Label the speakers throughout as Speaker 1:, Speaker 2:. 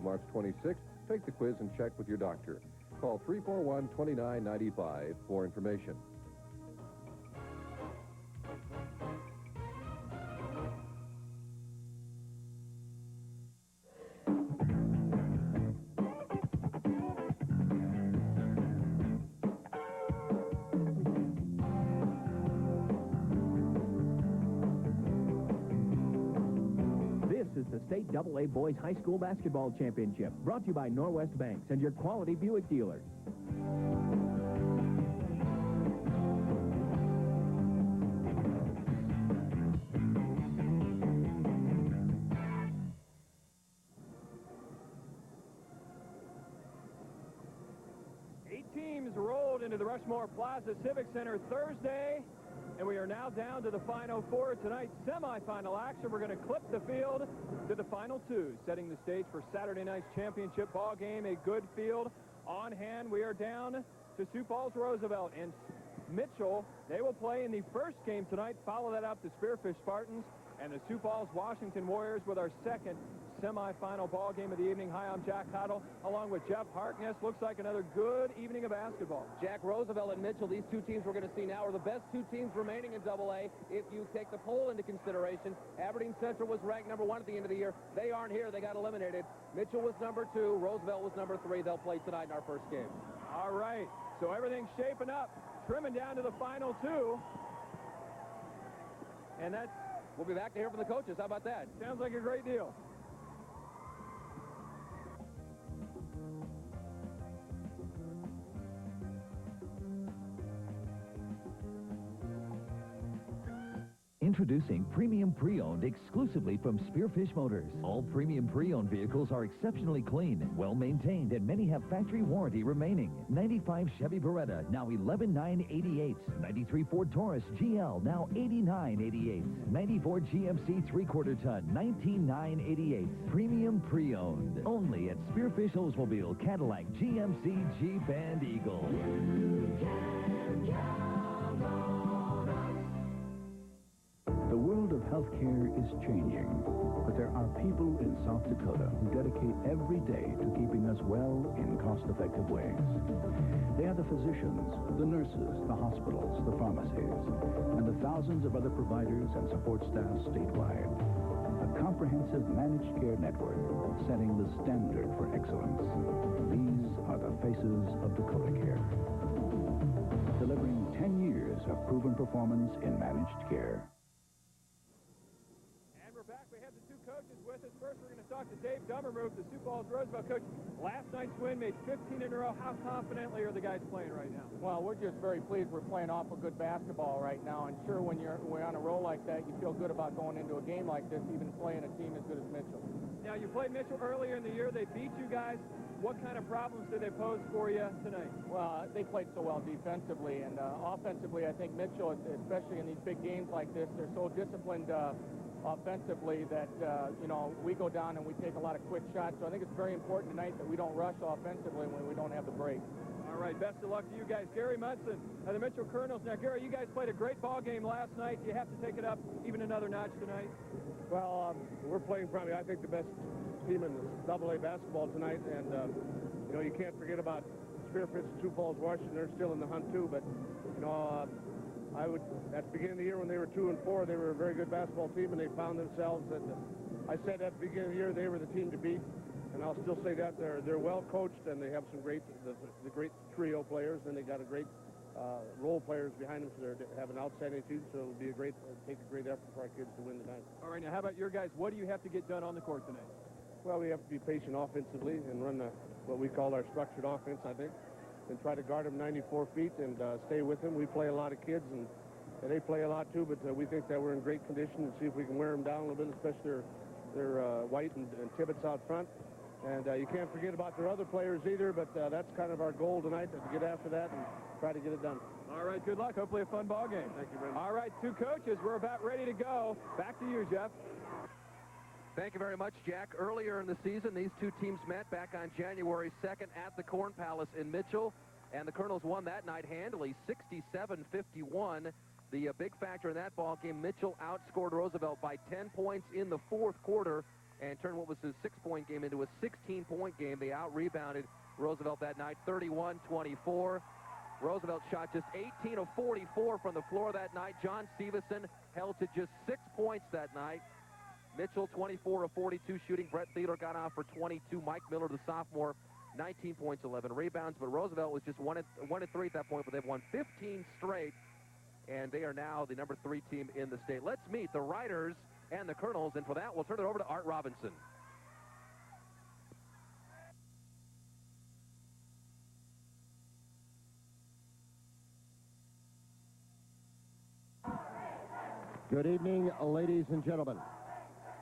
Speaker 1: March 26th. Take the quiz and check with your doctor. Call 341-2995 for information.
Speaker 2: This is the State AA Boys High School Basketball Championship, brought to you by Norwest Banks and your quality Buick dealers.
Speaker 3: Eight teams rolled into the Rushmore Plaza Civic Center Thursday, and we are now down to the final four. Tonight's semifinal action. We're going to clip the field to the final two, setting the stage for Saturday night's championship ball game. A good field on hand. We are down to Sioux Falls Roosevelt and Mitchell. They will play in the first game tonight. Follow that up, the Spearfish Spartans and the Sioux Falls Washington Warriors with our second semifinal ball game of the evening. Hi, I'm Jack Cottle, along with Jeff Harkness. Looks like another good evening of basketball.
Speaker 4: Jack, Roosevelt and Mitchell, these two teams we're going to see now are the best two teams remaining in AA. If you take the poll into consideration, Aberdeen Central was ranked #1 at the end of the year. They aren't here. They got eliminated. Mitchell was #2. Roosevelt was #3. They'll play tonight in our first game.
Speaker 3: All right, so everything's shaping up, trimming down to the final two. And that's...
Speaker 4: We'll be back to hear from the coaches. How about that?
Speaker 3: Sounds like a great deal.
Speaker 5: Introducing Premium Pre-Owned exclusively from Spearfish Motors. All Premium Pre-Owned vehicles are exceptionally clean, well-maintained, and many have factory warranty remaining. 95 Chevy Beretta, now $11,988. 93 Ford Taurus GL, now $89,888. 94 GMC 3/4 ton, $19,988. Premium Pre-Owned. Only at Spearfish Oldsmobile, Cadillac, GMC, Jeep, and Eagle.
Speaker 6: The world of healthcare is changing, but there are people in South Dakota who dedicate every day to keeping us well in cost-effective ways. They are the physicians, the nurses, the hospitals, the pharmacies, and the thousands of other providers and support staff statewide. A comprehensive managed care network setting the standard for excellence. These are the faces of Dakota Care, delivering 10 years of proven performance in managed care.
Speaker 3: Coaches with us. First, we're going to talk to Dave Dummermuth, the Sioux Falls Roosevelt coach. Last night's win made 15 in a row. How confidently are the guys playing right now?
Speaker 7: Well, we're just very pleased. We're playing awful good basketball right now. And sure, when we're on a roll like that, you feel good about going into a game like this, even playing a team as good as Mitchell.
Speaker 3: Now, you played Mitchell earlier in the year. They beat you guys. What kind of problems did they pose for you tonight?
Speaker 7: Well, they played so well defensively. And offensively, I think Mitchell, especially in these big games like this, they're so disciplined offensively that, you know, we go down and we take a lot of quick shots. So I think it's very important tonight that we don't rush offensively when we don't have the break.
Speaker 3: All right, best of luck to you guys. Gary Munson of the Mitchell Kernels. Now, Gary, you guys played a great ball game last night. Do you have to take it up even another notch tonight?
Speaker 8: Well, we're playing probably, I think, the best team in the AA basketball tonight. And, you know, you can't forget about Spearfish and Sioux Falls, Washington. They're still in the hunt, too. But, you know, at the beginning of the year when they were 2-4, they were a very good basketball team, and they found themselves that I said at the beginning of the year they were the team to beat, and I'll still say that they're well coached, and they have some great the great trio players, and they got a great role players behind them, so they have an outstanding team. So it'll be take a great effort for our kids to win tonight.
Speaker 3: All right, now how about your guys? What do you have to get done on the court tonight?
Speaker 8: Well, we have to be patient offensively and run what we call our structured offense, I think, and try to guard them 94 feet and stay with them. We play a lot of kids, and they play a lot too, but we think that we're in great condition and see if we can wear them down a little bit, especially their White and Tibbetts out front. And you can't forget about their other players either, but that's kind of our goal tonight, to get after that and try to get it done.
Speaker 3: All right, good luck. Hopefully a fun ball game.
Speaker 8: Thank you very much.
Speaker 3: All right, two coaches, we're about ready to go. Back to you, Jeff.
Speaker 4: Thank you very much, Jack. Earlier in the season, these two teams met back on January 2nd at the Corn Palace in Mitchell, and the Kernels won that night handily, 67-51. The big factor in that ball game, Mitchell outscored Roosevelt by 10 points in the fourth quarter, and turned what was a 6-point game into a 16-point game. They out-rebounded Roosevelt that night, 31-24. Roosevelt shot just 18 of 44 from the floor that night. John Stevenson held to just 6 points that night. Mitchell, 24 of 42 shooting. Brett Theodore got off for 22. Mike Miller, the sophomore, 19 points, 11 rebounds. But Roosevelt was just 1 and 3 at that point, but they've won 15 straight, and they are now the number 3 team in the state. Let's meet the Riders and the Kernels, and for that, we'll turn it over to Art Robinson.
Speaker 9: Good evening, ladies and gentlemen.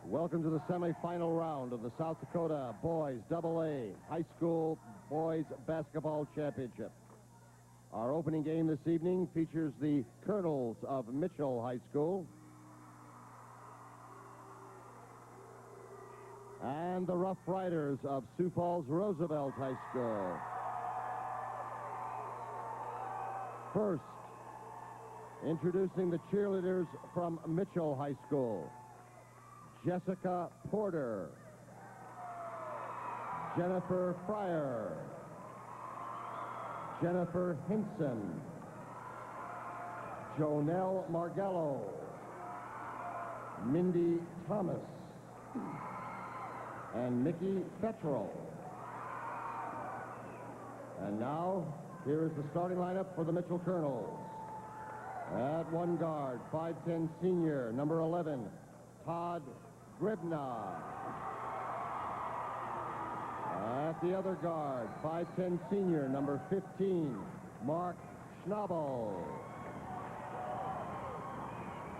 Speaker 9: Welcome to the semifinal round of the South Dakota Boys AA High School Boys Basketball Championship. Our opening game this evening features the Kernels of Mitchell High School and the Rough Riders of Sioux Falls Roosevelt High School. First, introducing the cheerleaders from Mitchell High School: Jessica Porter, Jennifer Fryer, Jennifer Hinson, Jonelle Margello, Mindy Thomas, and Mickey Fettrell. And now, here is the starting lineup for the Mitchell Kernels. At one guard, 5'10" senior, number 11, Todd Grebna. At the other guard, 5'10" senior, number 15, Mark Schnabel.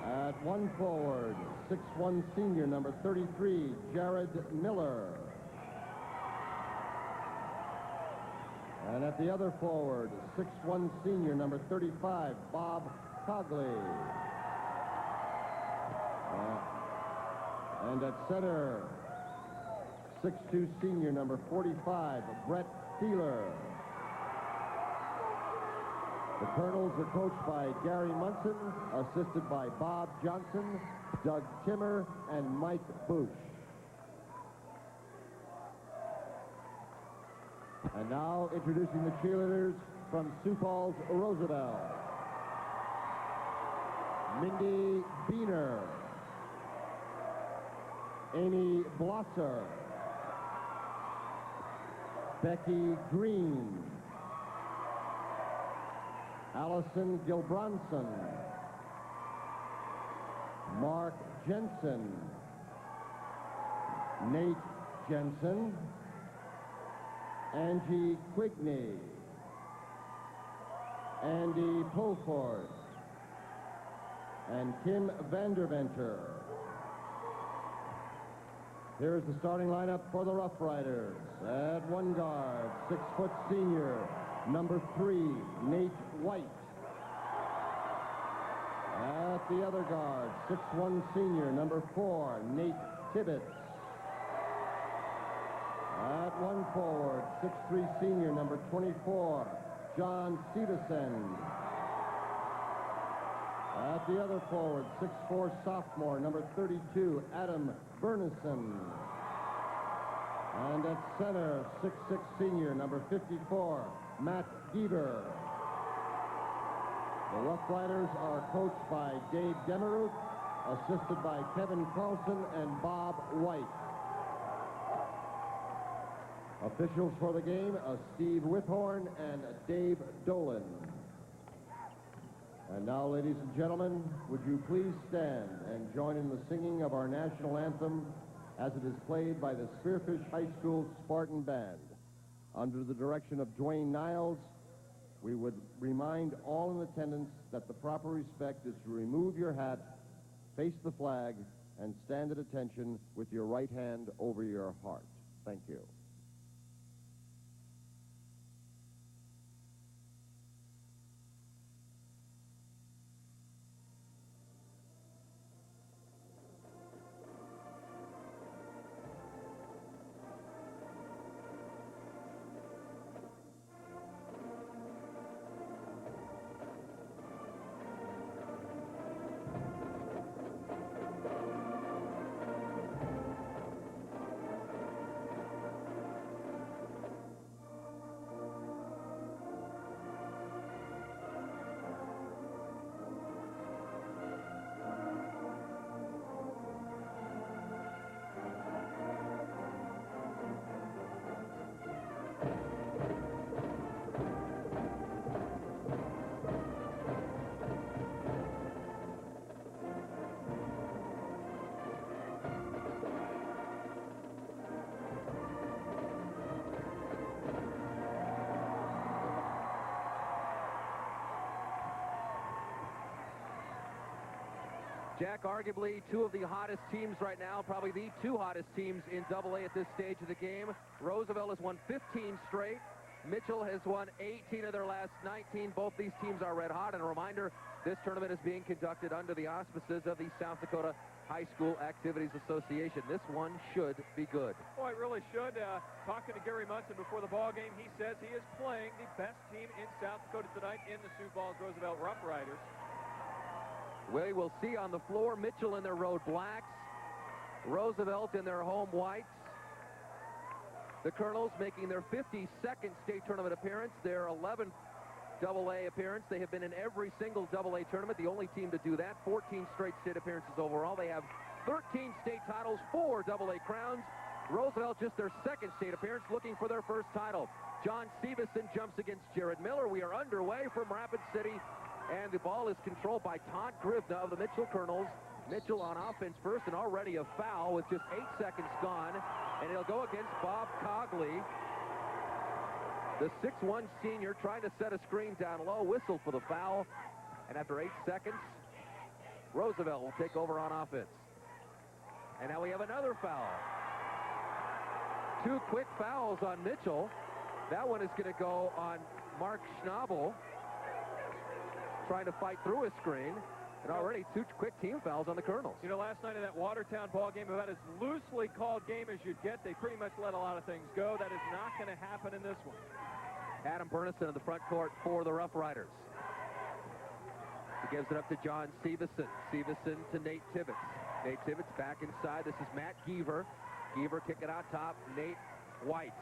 Speaker 9: At one forward, 6'1" senior, number 33, Jared Miller. And at the other forward, 6'1" senior, number 35, Bob Cogley. And at center, 6'2" senior, number 45, Brett Thieler. The Kernels are coached by Gary Munson, assisted by Bob Johnson, Doug Timmer, and Mike Bush. And now introducing the cheerleaders from Sioux Falls Roosevelt: Mindy Beener, Amy Blosser, Becky Green, Allison Gilbronson, Mark Jensen, Nate Jensen, Angie Quigney, Andy Pulford, and Kim Vanderventer. Here's the starting lineup for the Rough Riders. At one guard, 6' senior, number 3, Nate White. At the other guard, 6'1" senior, number 4, Nate Tibbetts. At one forward, 6'3" senior, number 24, John Stevenson. At the other forward, 6'4" sophomore, number 32, Adam Bernison. And at center, 6'6" senior, number 54, Matt Gieber. The Rough Riders are coached by Dave Demeruth, assisted by Kevin Carlson and Bob White. Officials for the game, Steve Withorn and Dave Dolan. And now, ladies and gentlemen, would you please stand and join in the singing of our national anthem as it is played by the Spearfish High School Spartan Band. Under the direction of Dwayne Niles, we would remind all in attendance that the proper respect is to remove your hat, face the flag, and stand at attention with your right hand over your heart. Thank you.
Speaker 4: Jack, arguably two of the hottest teams right now, probably the two hottest teams in Double A at this stage of the game. Roosevelt has won 15 straight. Mitchell has won 18 of their last 19. Both these teams are red hot. And a reminder, this tournament is being conducted under the auspices of the South Dakota High School Activities Association. This one should be good.
Speaker 3: Boy, it really should. Talking to Gary Munson before the ball game, he says he is playing the best team in South Dakota tonight in the Sioux Falls Roosevelt Rough Riders.
Speaker 4: We will see on the floor Mitchell in their road blacks, Roosevelt in their home whites. The Kernels making their 52nd state tournament appearance, their 11th Double-A appearance. They have been in every single Double-A tournament, the only team to do that. 14 straight state appearances overall. They have 13 state titles, 4 Double-A crowns. Roosevelt just their second state appearance, looking for their first title. John Severson jumps against Jared Miller. We are underway from Rapid City, and the ball is controlled by Todd Grivna of the Mitchell Kernels. Mitchell on offense first, and already a foul with just 8 seconds gone, and it'll go against Bob Cogley. The 6'1 senior trying to set a screen down low, whistled for the foul, and after 8 seconds, Roosevelt will take over on offense. And now we have another foul. 2 quick fouls on Mitchell. That one is going to go on Mark Schnabel, trying to fight through a screen. And already 2 quick team fouls on the Kernels.
Speaker 3: You know, last night in that Watertown ball game, about as loosely called game as you'd get, they pretty much let a lot of things go. That is not going to happen in this one.
Speaker 4: Adam Burnison in the front court for the Rough Riders. He gives it up to John Severson. Severson to Nate Tibbetts. Nate Tibbetts back inside. This is Matt Geaver. Geaver kicking out top. Nate White.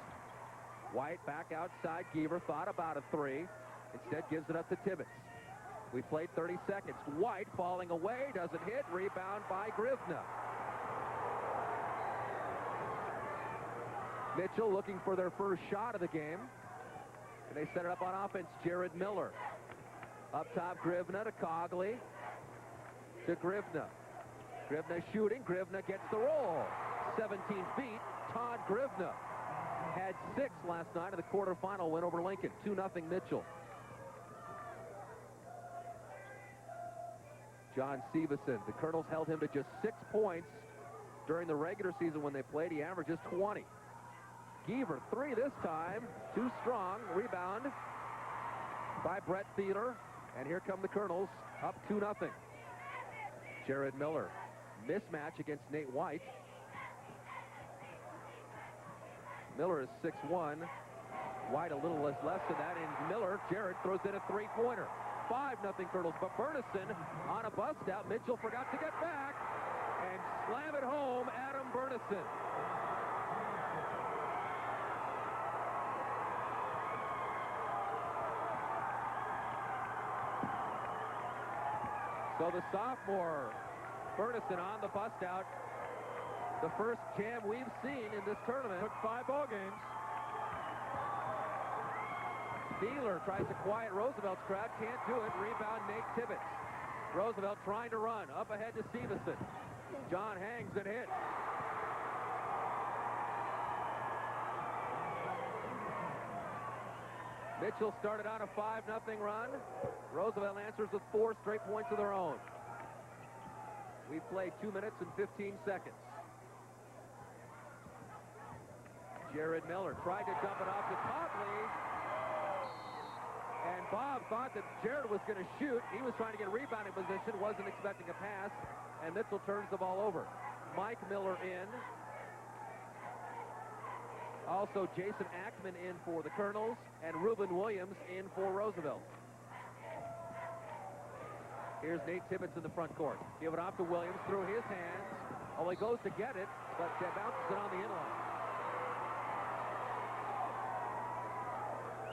Speaker 4: White back outside. Geaver thought about a 3. Instead gives it up to Tibbetts. We played 30 seconds. White falling away, doesn't hit. Rebound by Grivna. Mitchell looking for their first shot of the game. And they set it up on offense. Jared Miller. Up top, Grivna to Cogley. To Grivna. Grivna shooting. Grivna gets the roll. 17 feet. Todd Grivna had 6 last night in the quarterfinal win over Lincoln. 2-0 Mitchell. John Severson. The Kernels held him to just 6 points during the regular season when they played. He averages 20. Geaver, 3 this time. Too strong. Rebound by Brett Thieler. And here come the Kernels, up 2-0. Jared Miller. Mismatch against Nate White. Miller is 6'1". White a little less than that. And Miller, Jared, throws in a 3-pointer. 5-0 Kernels, but Burnison on a bust out. Mitchell forgot to get back and slam it home. Adam Burnison. So the sophomore Burnison on the bust out. The first jam we've seen in this tournament.
Speaker 3: Took 5 ball games.
Speaker 4: Thieler tries to quiet Roosevelt's crowd. Can't do it. Rebound Nate Tibbetts. Roosevelt trying to run. Up ahead to Severson. John hangs and hits. Mitchell started on a 5-0 run. Roosevelt answers with 4 straight points of their own. We've played 2 minutes and 15 seconds. Jared Miller tried to dump it off to Cogley. And Bob thought that Jared was going to shoot. He was trying to get a rebounding position, wasn't expecting a pass, and Mitchell turns the ball over. Mike Miller in. Also, Jason Ackman in for the Kernels, and Reuben Williams in for Roosevelt. Here's Nate Tibbetts in the front court. Give it off to Williams through his hands. Oh, he goes to get it, but bounces it on the inline.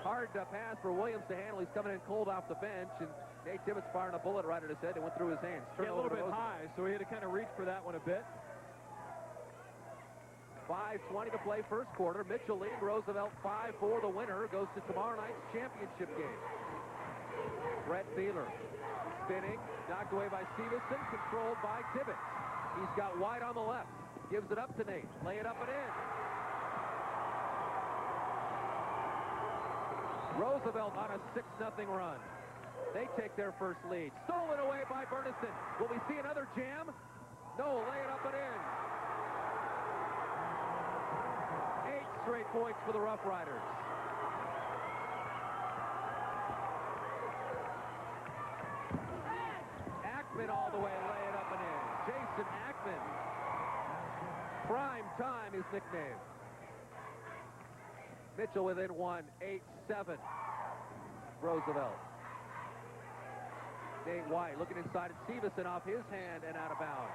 Speaker 4: Hard pass for Williams to handle. He's coming in cold off the bench, and Nate Tibbetts firing a bullet right at his head. It went through his hands.
Speaker 3: Yeah, a little bit high, so he had to kind of reach for that one a bit.
Speaker 4: 5:20 to play first quarter. Mitchell leading Roosevelt 5-4. The winner goes to tomorrow night's championship game. Brett Thieler spinning, knocked away by Severson, controlled by Tibbetts. He's got White on the left. Gives it up to Nate. Lay it up and in. Roosevelt on a 6-0 run. They take their first lead. Stolen away by Bernison. Will we see another jam? No, lay it up and in. 8 straight points for the Rough Riders. Ackman all the way, lay it up and in. Jason Ackman. Prime time is nicknamed. Mitchell within one, 8-7. Roosevelt. Nate White looking inside at Severson off his hand and out of bounds.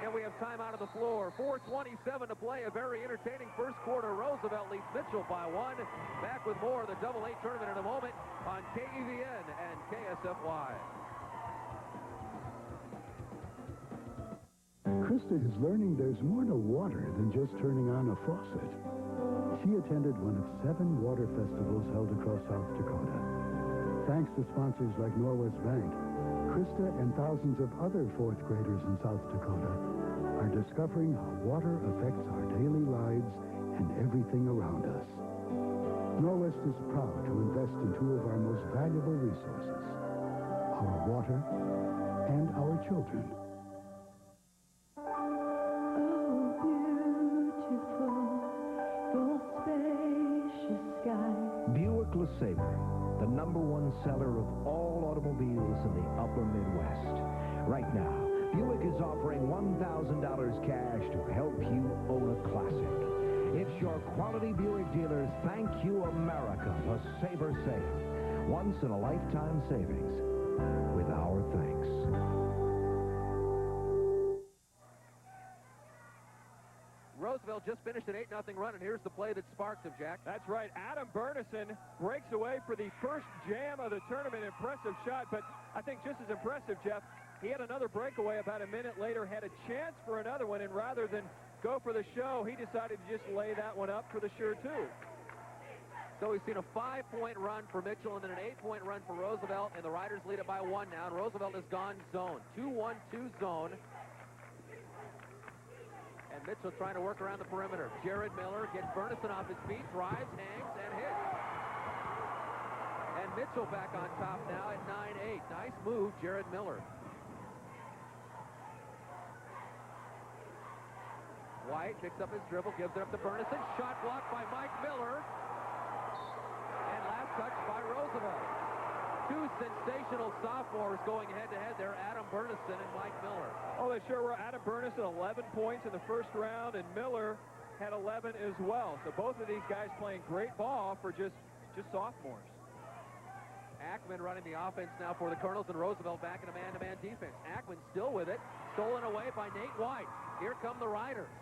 Speaker 4: And we have time out of the floor. 4:27 to play. A very entertaining first quarter. Roosevelt leads Mitchell by 1. Back with more of the AA tournament in a moment on KEVN and KSFY.
Speaker 6: Krista is learning there's more to water than just turning on a faucet. She attended one of 7 water festivals held across South Dakota. Thanks to sponsors like Norwest Bank, Krista and thousands of other 4th graders in South Dakota are discovering how water affects our daily lives and everything around us. Norwest is proud to invest in 2 of our most valuable resources, our water and our children.
Speaker 2: Buick LeSabre, the #1 seller of all automobiles in the upper Midwest. Right now, Buick is offering $1,000 cash to help you own a classic. It's your quality Buick dealers Thank You America LeSabre sale. Once in a lifetime savings with our thanks.
Speaker 4: Roosevelt just finished an 8-0 run, and here's the play that sparked him, Jack.
Speaker 3: That's right. Adam Bernison breaks away for the first jam of the tournament. Impressive shot, but I think just as impressive, Jeff, he had another breakaway about a minute later, had a chance for another one, and rather than go for the show, he decided to just lay that one up for the sure, too.
Speaker 4: So we've seen a 5-point run for Mitchell and then an 8-point run for Roosevelt, and the Riders lead it by 1 now, and Roosevelt has gone zone. 2-1-2 zone. And Mitchell trying to work around the perimeter. Jared Miller gets Bernison off his feet, drives, hangs, and hits. And Mitchell back on top now at 9-8. Nice move, Jared Miller. White picks up his dribble, gives it up to Bernison. Shot blocked by Mike Miller. And last touch by Roosevelt. 2 sensational sophomores going head-to-head there, Adam Bernison and Mike Miller.
Speaker 3: Oh, they sure were. Adam Bernison, 11 points in the first round, and Miller had 11 as well. So both of these guys playing great ball for just sophomores.
Speaker 4: Ackman running the offense now for the Kernels, and Roosevelt back in a man-to-man defense. Ackman still with it, stolen away by Nate White. Here come the Riders.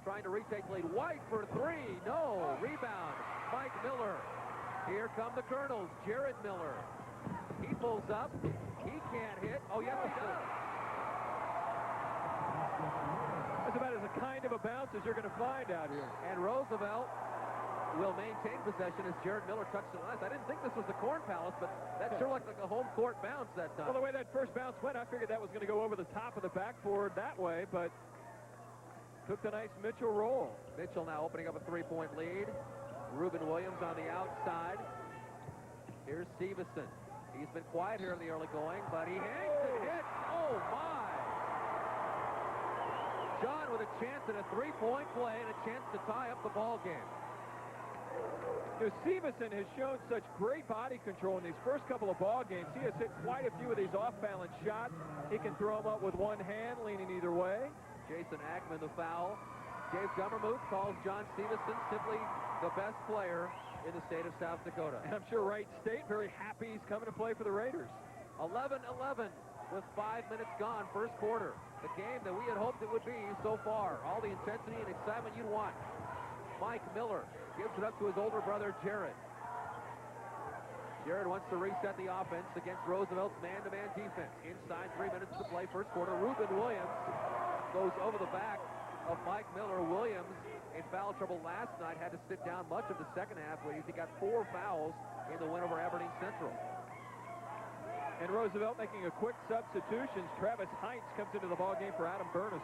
Speaker 4: Trying to retake lead. White for 3. No. Rebound. Mike Miller. Here come the Kernels. Jared Miller. He pulls up. He can't hit. Oh, yes, he does.
Speaker 3: That's about as a kind of a bounce as you're going to find out here.
Speaker 4: And Roosevelt will maintain possession as Jared Miller touched it last. I didn't think this was the Corn Palace, but that sure looked like a home court bounce that time.
Speaker 3: Well, the way that first bounce went, I figured that was going to go over the top of the backboard that way, but took the nice Mitchell roll.
Speaker 4: Mitchell now opening up a 3-point lead. Reuben Williams on the outside. Here's Severson. He's been quiet here in the early going, but he hangs and hits. Oh, my. John with a chance at a 3-point play and a chance to tie up the ball game.
Speaker 3: Severson has shown such great body control in these first couple of ball games. He has hit quite a few of these off-balance shots. He can throw them up with one hand, leaning either way.
Speaker 4: Jason Ackman, the foul. Dave Gummermuth calls John Severson simply the best player in the state of South Dakota.
Speaker 3: And I'm sure Wright State very happy he's coming to play for the Raiders.
Speaker 4: 11-11 with 5 minutes gone, first quarter. The game that we had hoped it would be so far. All the intensity and excitement you'd want. Mike Miller gives it up to his older brother, Jared. Jared wants to reset the offense against Roosevelt's man-to-man defense. Inside 3 minutes to play, first quarter. Reuben Williams goes over the back of Mike Miller. Williams in foul trouble last night, had to sit down much of the second half. He got 4 fouls in the win over Aberdeen Central.
Speaker 3: And Roosevelt making a quick substitution. Travis Heinz comes into the ballgame for Adam Bernison.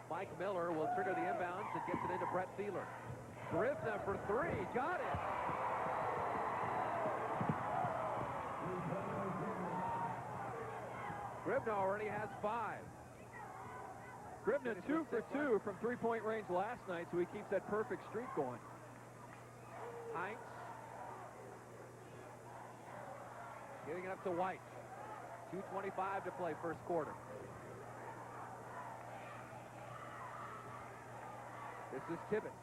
Speaker 4: Mike Miller will trigger the inbounds and gets it into Brett Thieler. Grifna for three. Got it. Grifna already has 5.
Speaker 3: Grifna 2 for 2 from three-point range last night, so he keeps that perfect streak going.
Speaker 4: Heinz. Giving it up to White. 2:25 to play first quarter. This is Tibbetts.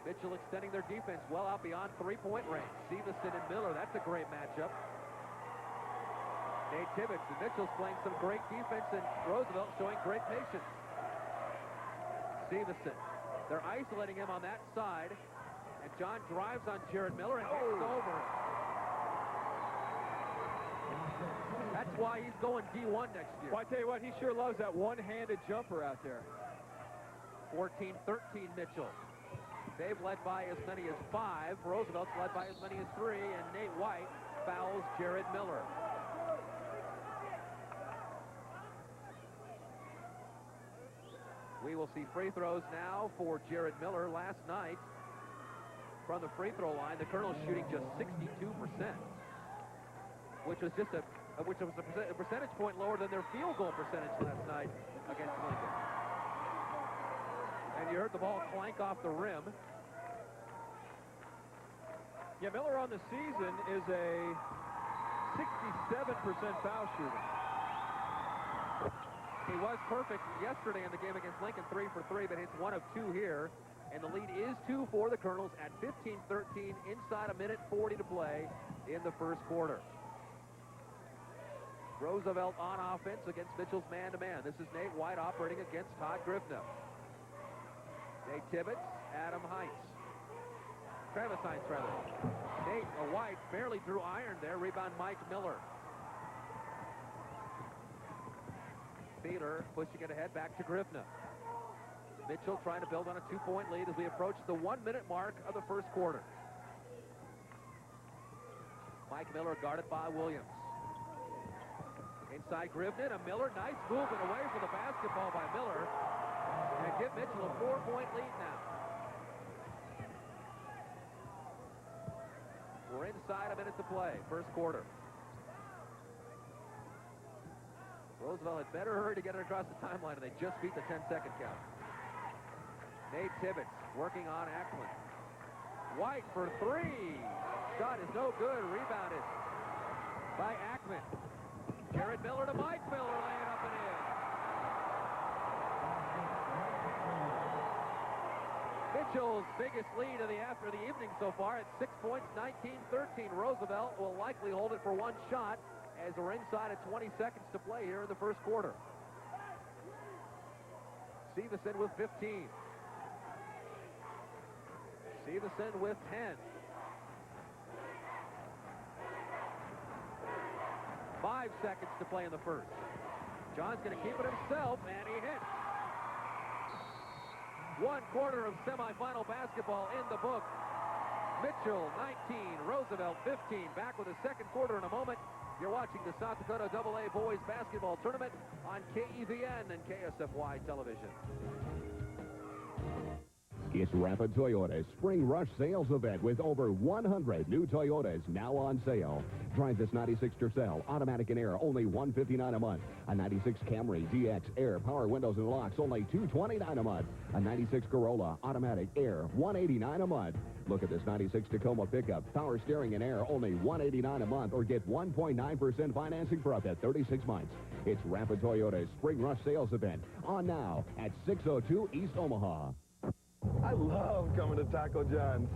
Speaker 4: Mitchell extending their defense well out beyond three-point range. Severson and Miller, that's a great matchup. Nate Tibbetts and Mitchell's playing some great defense, and Roosevelt showing great patience. Severson, they're isolating him on that side, and John drives on Jared Miller and hits over him. That's why he's going D1 next year.
Speaker 3: Well, I tell you what, he sure loves that one-handed jumper out there.
Speaker 4: 14-13 Mitchell. They've led by as many as 5. Roosevelt's led by as many as 3, and Nate White fouls Jared Miller. We will see free throws now for Jared Miller. Last night, from the free throw line, the Kernels shooting just 62%, which was just a percentage point lower than their field goal percentage last night against Lincoln. And you heard the ball clank off the rim.
Speaker 3: Yeah, Miller on the season is a 67% foul shooter.
Speaker 4: He was perfect yesterday in the game against Lincoln, 3 for 3, but hits 1 of 2 here. And the lead is 2 for the Kernels at 15-13, inside a minute 40 to play in the first quarter. Roosevelt on offense against Mitchell's man-to-man. This is Nate White operating against Todd Grifna. Nate Tibbetts, Adam Heinz. Travis Heinz, rather. Nate White barely threw iron there. Rebound Mike Miller. Beeler pushing it ahead back to Grifna. Mitchell trying to build on a 2-point lead as we approach the 1-minute mark of the first quarter. Mike Miller guarded by Williams. Inside Grifna, and Miller, nice movement away for the basketball by Miller. And give Mitchell a 4-point lead now. We're inside a minute to play, first quarter. Roosevelt had better hurry to get it across the timeline, and they just beat the 10-second count. Nate Tibbetts working on Ackman. White for 3. Shot is no good. Rebounded by Ackman. Jared Miller to Mike Miller, laying up and in. Mitchell's biggest lead of the evening so far at 6 points, 19-13. Roosevelt will likely hold it for 1 shot as we're inside of 20 seconds to play here in the first quarter. Severson with 15. Severson with 10. 5 seconds to play in the first. John's going to keep it himself, and he hits. 1 quarter of semifinal basketball in the book. Mitchell, 19. Roosevelt, 15. Back with a second quarter in a moment. You're watching the South Dakota AA Boys Basketball Tournament on KEVN and KSFY television.
Speaker 10: It's Rapid Toyota's Spring Rush Sales Event with over 100 new Toyotas now on sale. Drive this 96 Tercel, automatic and air, only $159 a month. A 96 Camry DX Air, power windows and locks, only $229 a month. A 96 Corolla, automatic air, $189 a month. Look at this 96 Tacoma pickup, power steering and air, only $189 a month, or get 1.9% financing for up to 36 months. It's Rapid Toyota's Spring Rush Sales Event, on now at 602 East Omaha.
Speaker 11: I love coming to Taco John's.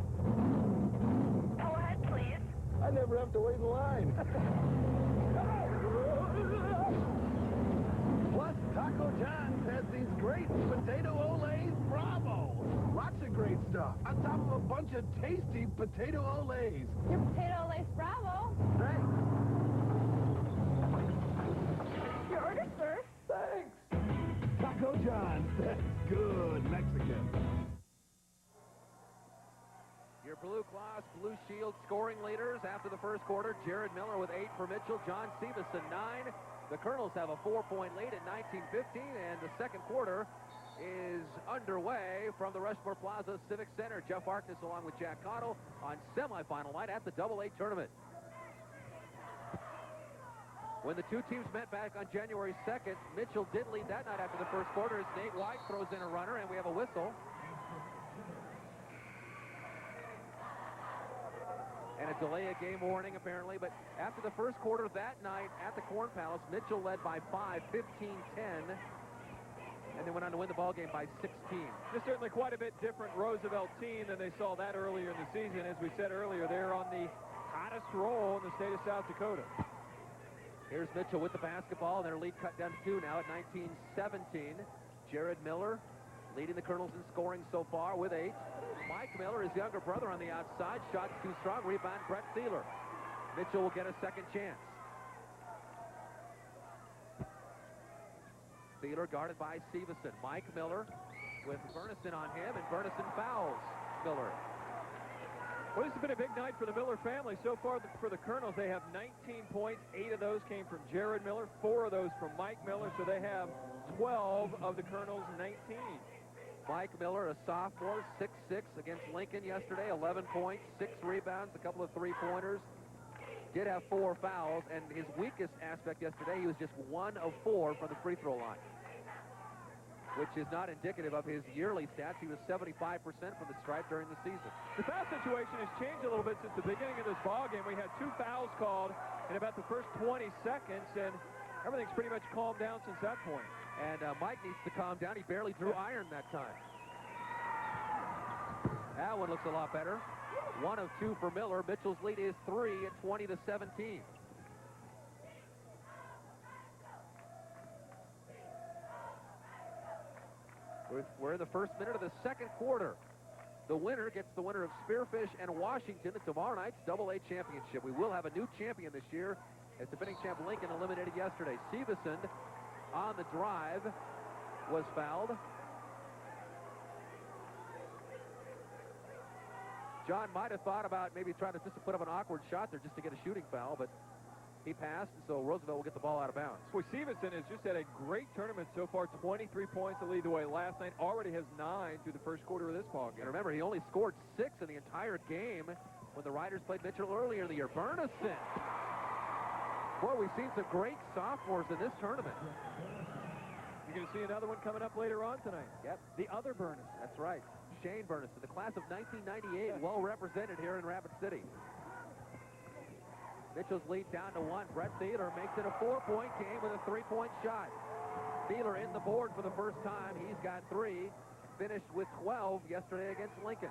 Speaker 12: Go ahead, please.
Speaker 11: I never have to wait in line. Plus, Taco John's has these great potato olays Bravo. Lots of great stuff on top of a bunch of tasty potato olays.
Speaker 12: Your potato lace Bravo.
Speaker 11: Thanks.
Speaker 12: Your order, sir.
Speaker 11: Thanks. Taco John's, that's good Mexican.
Speaker 4: Your Blue Cross Blue Shield scoring leaders after the first quarter. Jared Miller with 8 for Mitchell. John Severson, 9. The Kernels have a 4-point lead at 19-15, and the second quarter is underway from the Rushmore Plaza Civic Center. Jeff Harkness along with Jack Cottle on semifinal night at the AA tournament. When the two teams met back on January 2nd, Mitchell did lead that night after the first quarter as Nate White throws in a runner, and we have a whistle. And a delay of game warning, apparently. But after the first quarter that night at the Corn Palace, Mitchell led by 5, 15-10. And then went on to win the ball game by 16.
Speaker 3: Just certainly quite a bit different Roosevelt team than they saw that earlier in the season. As we said earlier, they're on the hottest roll in the state of South Dakota.
Speaker 4: Here's Mitchell with the basketball, and their lead cut down to 2 now at 19-17. Jared Miller leading the Kernels in scoring so far with 8. Mike Miller, his younger brother, on the outside. Shot's too strong. Rebound, Brett Thieler. Mitchell will get a second chance. Thieler guarded by Severson. Mike Miller with Burnison on him, and Burnison fouls Miller.
Speaker 3: Well, this has been a big night for the Miller family. So far for the Kernels, they have 19 points. 8 of those came from Jared Miller, 4 of those from Mike Miller, so they have 12 of the Kernels' 19.
Speaker 4: Mike Miller, a sophomore, 6'6", against Lincoln yesterday, 11 points, 6 rebounds, a couple of three-pointers. Did have 4 fouls, and his weakest aspect yesterday, he was just 1 of 4 from the free throw line, which is not indicative of his yearly stats. He was 75% from the stripe during the season.
Speaker 3: The foul situation has changed a little bit since the beginning of this ball game. We had 2 fouls called in about the first 20 seconds, and everything's pretty much calmed down since that point.
Speaker 4: And Mike needs to calm down. He barely drew iron that time. That one looks a lot better. 1 of 2 for Miller. Mitchell's lead is 3 at 20-17. We're in the first minute of the second quarter. The winner gets the winner of Spearfish and Washington at tomorrow night's AA championship. We will have a new champion this year, as defending champ Lincoln eliminated yesterday. Severson on the drive was fouled. John might have thought about maybe trying to just put up an awkward shot there just to get a shooting foul, but he passed, so Roosevelt will get the ball out of bounds.
Speaker 3: Boy, Severson has just had a great tournament so far. 23 points to lead the way last night. Already has 9 through the first quarter of this ball game.
Speaker 4: And remember, he only scored 6 in the entire game when the Riders played Mitchell earlier in the year. Burnison. Boy, we've seen some great sophomores in this tournament.
Speaker 3: You're going to see another one coming up later on tonight.
Speaker 4: Yep.
Speaker 3: The other Burnison.
Speaker 4: That's right. Shane Burnison, the class of 1998, well represented here in Rapid City. Mitchell's lead down to 1. Brett Thieler makes it a 4-point game with a 3-point shot. Thieler in the board for the first time. He's got 3. Finished with 12 yesterday against Lincoln.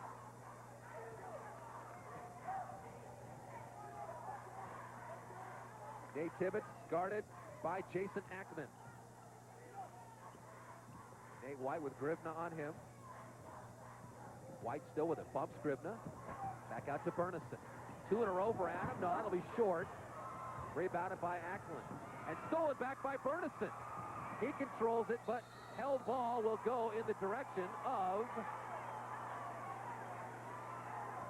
Speaker 4: Nate Tibbetts guarded by Jason Ackman. Nate White with Grivna on him. White still with it. Bumps Grivna. Back out to Burnison. 2 in a row for Adam. No, that'll be short. Rebounded by Ackland. And stolen back by Burnison. He controls it, but held ball will go in the direction of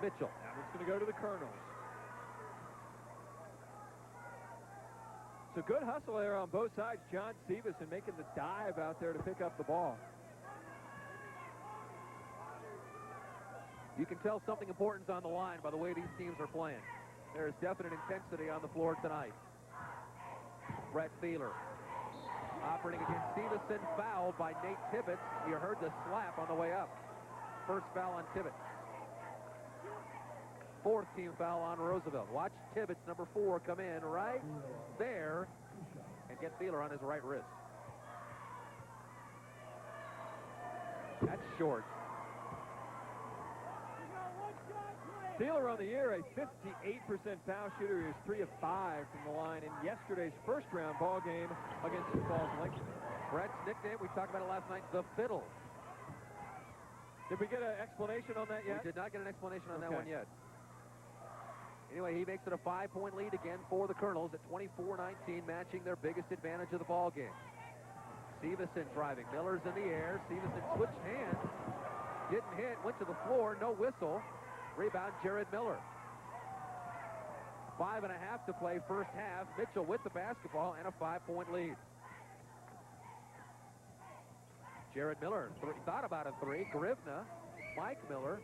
Speaker 4: Mitchell.
Speaker 3: Now it's going to go to the Kernels. So good hustle there on both sides. John Severson making the dive out there to pick up the ball.
Speaker 4: You can tell something important's on the line by the way these teams are playing. There is definite intensity on the floor tonight. Brett Thieler operating against Severson, fouled by Nate Tibbetts. You heard the slap on the way up. First foul on Tibbetts. 4th team foul on Roosevelt. Watch Tibbetts, number 4, come in right there and get Thieler on his right wrist. That's short.
Speaker 3: Thieler on the year, a 58% foul shooter. He was 3 of 5 from the line in yesterday's first-round ball game against Sioux Falls Lincoln.
Speaker 4: Brett's nickname, we talked about it last night, the Fiddle.
Speaker 3: Did we get an explanation on that yet?
Speaker 4: We did not get an explanation on that one yet. Anyway, he makes it a 5-point lead again for the Kernels at 24-19, matching their biggest advantage of the ball game. Severson driving. Miller's in the air. Severson switched hands. Didn't hit. Went to the floor. No whistle. Rebound, Jared Miller. 5.5 to play first half. Mitchell with the basketball and a 5-point lead. Jared Miller thought about a three. Grivna, Mike Miller,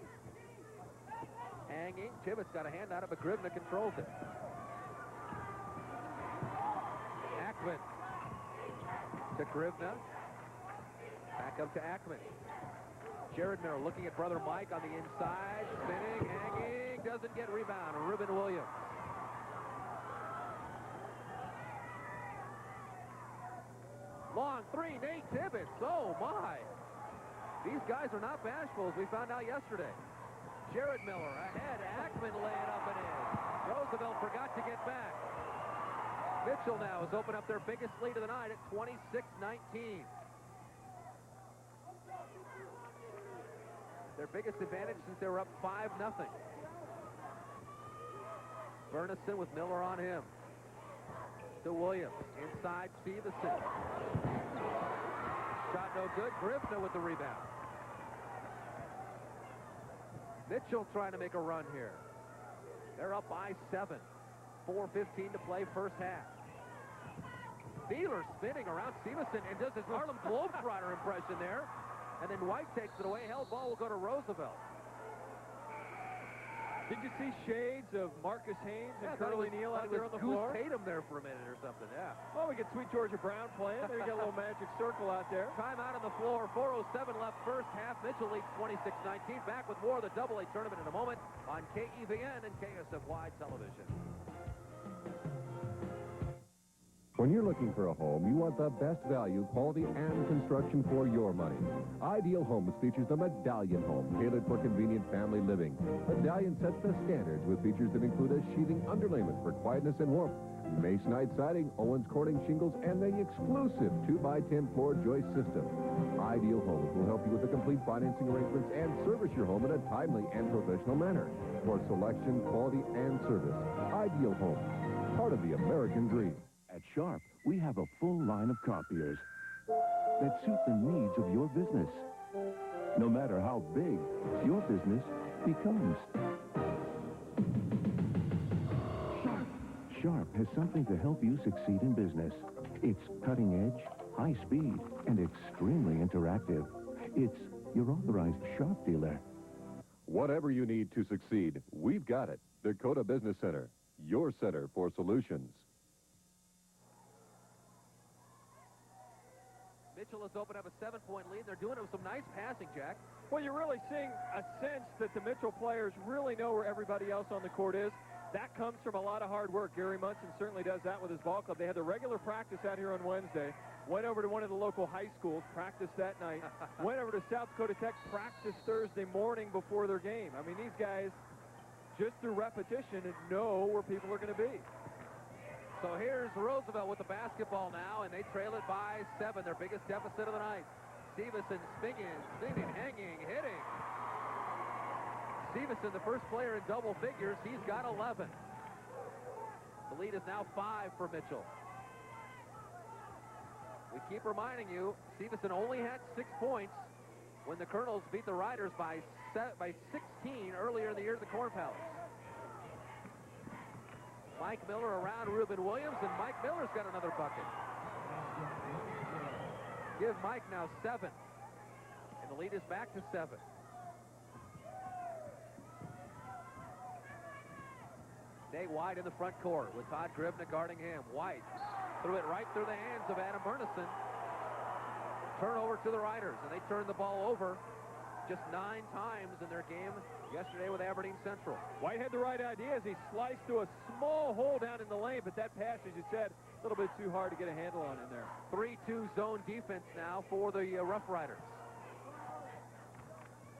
Speaker 4: hanging. Tibbetts got a hand on it, but Grivna controls it. Ackman to Grivna. Back up to Ackman. Jared Miller looking at brother Mike on the inside, spinning, hanging, doesn't get rebound. Ruben Williams. Long three, Nate Tibbetts. Oh, my. These guys are not bashful, as we found out yesterday. Jared Miller ahead. Ackman laying up and in. Roosevelt forgot to get back. Mitchell now has opened up their biggest lead of the night at 26-19. Their biggest advantage since they were up 5-0. Bernison with Miller on him. To Williams. Inside Stevenson. Shot no good. Grivna with the rebound. Mitchell trying to make a run here. They're up by 7. 4:15 to play first half. Beeler spinning around Stevenson and does his Harlem Globetrotter impression there. And then White takes it away. Held ball will go to Roosevelt.
Speaker 3: Did you see shades of Marcus Haynes and
Speaker 4: Yeah,
Speaker 3: Curly Neal out there on the floor?
Speaker 4: Tatum there for a minute or something, yeah.
Speaker 3: Well, we get Sweet Georgia Brown playing. There you got a little magic circle out there.
Speaker 4: Time out on the floor. 4:07 left first half. Mitchell leads 26-19. Back with more of the AA tournament in a moment on KEVN and KSFY television.
Speaker 1: When you're looking for a home, you want the best value, quality, and construction for your money. Ideal Homes features the Medallion Home, tailored for convenient family living. Medallion sets the standards with features that include a sheathing underlayment for quietness and warmth, masonite siding, Owens Corning shingles, and the exclusive 2x10 floor joist system. Ideal Homes will help you with the complete financing arrangements and service your home in a timely and professional manner. For selection, quality, and service, Ideal Homes, part of the American dream.
Speaker 6: At Sharp, we have a full line of copiers that suit the needs of your business. No matter how big your business becomes. Sharp has something to help you succeed in business. It's cutting edge, high speed, and extremely interactive. It's your authorized Sharp dealer.
Speaker 1: Whatever you need to succeed, we've got it. Dakota Business Center, your center for solutions.
Speaker 4: Mitchell has opened up a 7-point lead. They're doing it with some nice passing, Jack.
Speaker 3: Well, you're really seeing a sense that the Mitchell players really know where everybody else on the court is. That comes from a lot of hard work. Gary Munson certainly does that with his ball club. They had the regular practice out here on Wednesday. Went over to one of the local high schools, practiced that night. Went over to South Dakota Tech, practiced Thursday morning before their game. I mean, these guys, just through repetition, know where people are going to be.
Speaker 4: So here's Roosevelt with the basketball now, and they trail it by 7, their biggest deficit of the night. Stevenson spinning, hanging, hitting. Stevenson, the first player in double figures. He's got 11. The lead is now 5 for Mitchell. We keep reminding you, Stevenson only had 6 points when the Kernels beat the Riders by 16 earlier in the year at the Corn Palace. Mike Miller around Ruben Williams, and Mike Miller's got another bucket. Give Mike now 7, and the lead is back to 7. Nate White in the front court with Todd Grivna guarding him. White threw it right through the hands of Adam Bernison. Turnover to the Riders, and they turned the ball over just 9 times in their game yesterday with Aberdeen Central.
Speaker 3: White had the right idea as he sliced through a small hole down in the lane, but that pass, as you said, a little bit too hard to get a handle on in there.
Speaker 4: 3-2 zone defense now for the Rough Riders.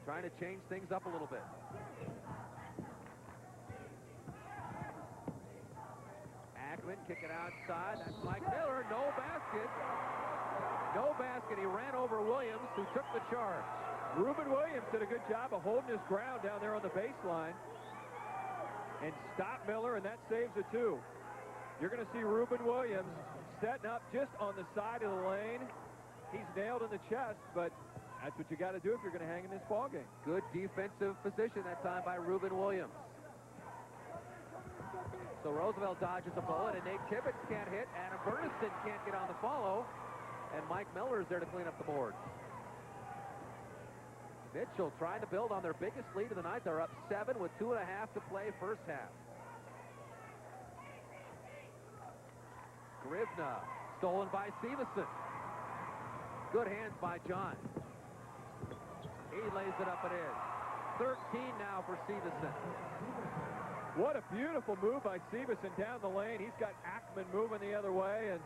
Speaker 4: Trying to change things up a little bit. Ackman kick it outside. That's Mike Miller. No basket. No basket. He ran over Williams, who took the charge.
Speaker 3: Ruben Williams did a good job of holding his ground down there on the baseline and stopped Miller, and that saves it too. You're going to see Ruben Williams setting up just on the side of the lane. He's nailed in the chest, but that's what you got to do if you're going to hang in this ballgame.
Speaker 4: Good defensive position that time by Ruben Williams. So Roosevelt dodges a bullet, and Nate Tibbetts can't hit. Adam Bernison can't get on the follow, and Mike Miller is there to clean up the boards. Mitchell trying to build on their biggest lead of the night. They're up 7 with 2.5 to play first half. Grivna, stolen by Stevenson. Good hands by John. He lays it up and in. 13 now for Stevenson.
Speaker 3: What a beautiful move by Stevenson down the lane. He's got Ackman moving the other way and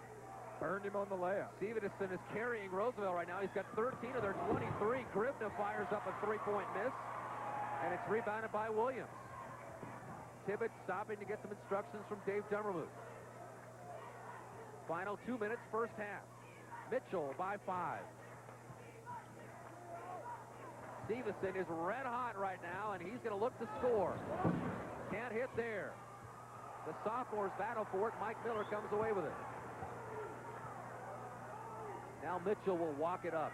Speaker 3: burned him on the layup.
Speaker 4: Stevenson is carrying Roosevelt right now. He's got 13 of their 23. Grivna fires up a three-point miss, and it's rebounded by Williams. Tibbetts stopping to get some instructions from Dave Dummermuth. Final 2 minutes, first half. Mitchell by 5. Stevenson is red hot right now, and he's going to look to score. Can't hit there. The sophomores battle for it. Mike Miller comes away with it. Now Mitchell will walk it up.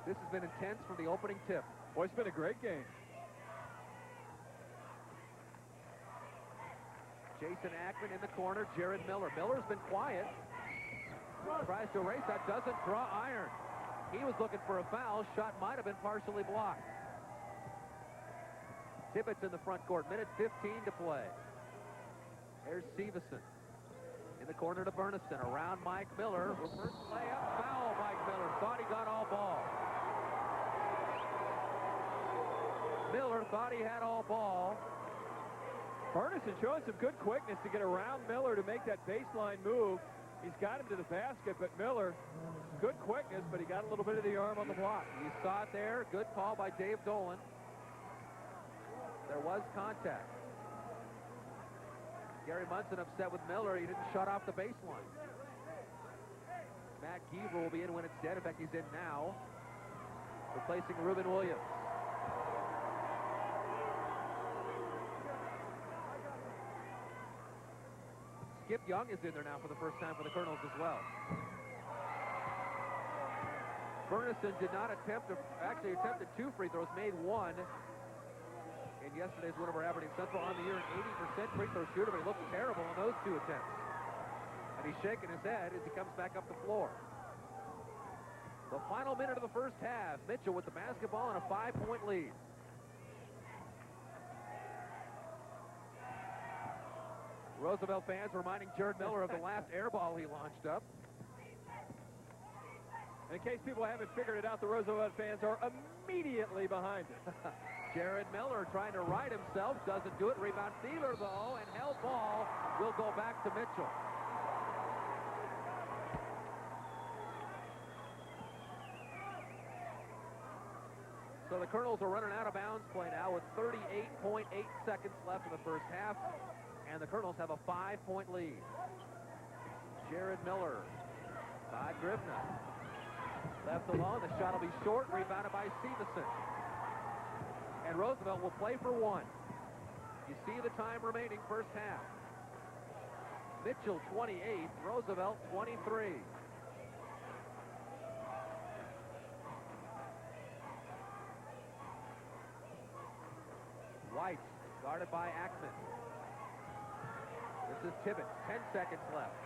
Speaker 4: This has been intense from the opening tip.
Speaker 3: Boy, it's been a great game.
Speaker 4: Jason Ackman in the corner. Jared Miller. Miller's been quiet. Tries to erase that. Doesn't draw iron. He was looking for a foul. Shot might have been partially blocked. Tibbetts in the front court. Minute 15 to play. There's Stevenson. In the corner to Burnison. Around Mike Miller. Reverse layup. Foul, Mike Miller. Thought he got all ball. Miller thought he had all ball.
Speaker 3: Burnison showing some good quickness to get around Miller to make that baseline move. He's got him to the basket, but Miller, good quickness, but he got a little bit of the arm on the block.
Speaker 4: You saw it there. Good call by Dave Dolan. There was contact. Gary Munson upset with Miller. He didn't shut off the baseline. Matt Giever will be in when it's dead. In fact, he's in now, replacing Reuben Williams. Skip Young is in there now for the first time for the Kernels as well. Burnison did not attempted 2 free throws, made 1 in yesterday's win over Aberdeen Central. On the year, an 80% free throw shooter, but he looked terrible on those 2 attempts. And he's shaking his head as he comes back up the floor. The final minute of the first half, Mitchell with the basketball and a 5-point lead. Roosevelt fans reminding Jared Miller of the last air ball he launched up.
Speaker 3: In case people haven't figured it out, the Roosevelt fans are immediately behind it.
Speaker 4: Jared Miller trying to right himself, doesn't do it. Rebound Thieler, though, and held ball will go back to Mitchell. So the Kernels are running out of bounds play now with 38.8 seconds left in the first half. And the Kernels have a 5-point lead. Jared Miller by Grivna. Left alone, the shot will be short, rebounded by Stevenson. And Roosevelt will play for 1. You see the time remaining first half. Mitchell 28, Roosevelt 23. White guarded by Ackman. This is Tibbetts, 10 seconds left.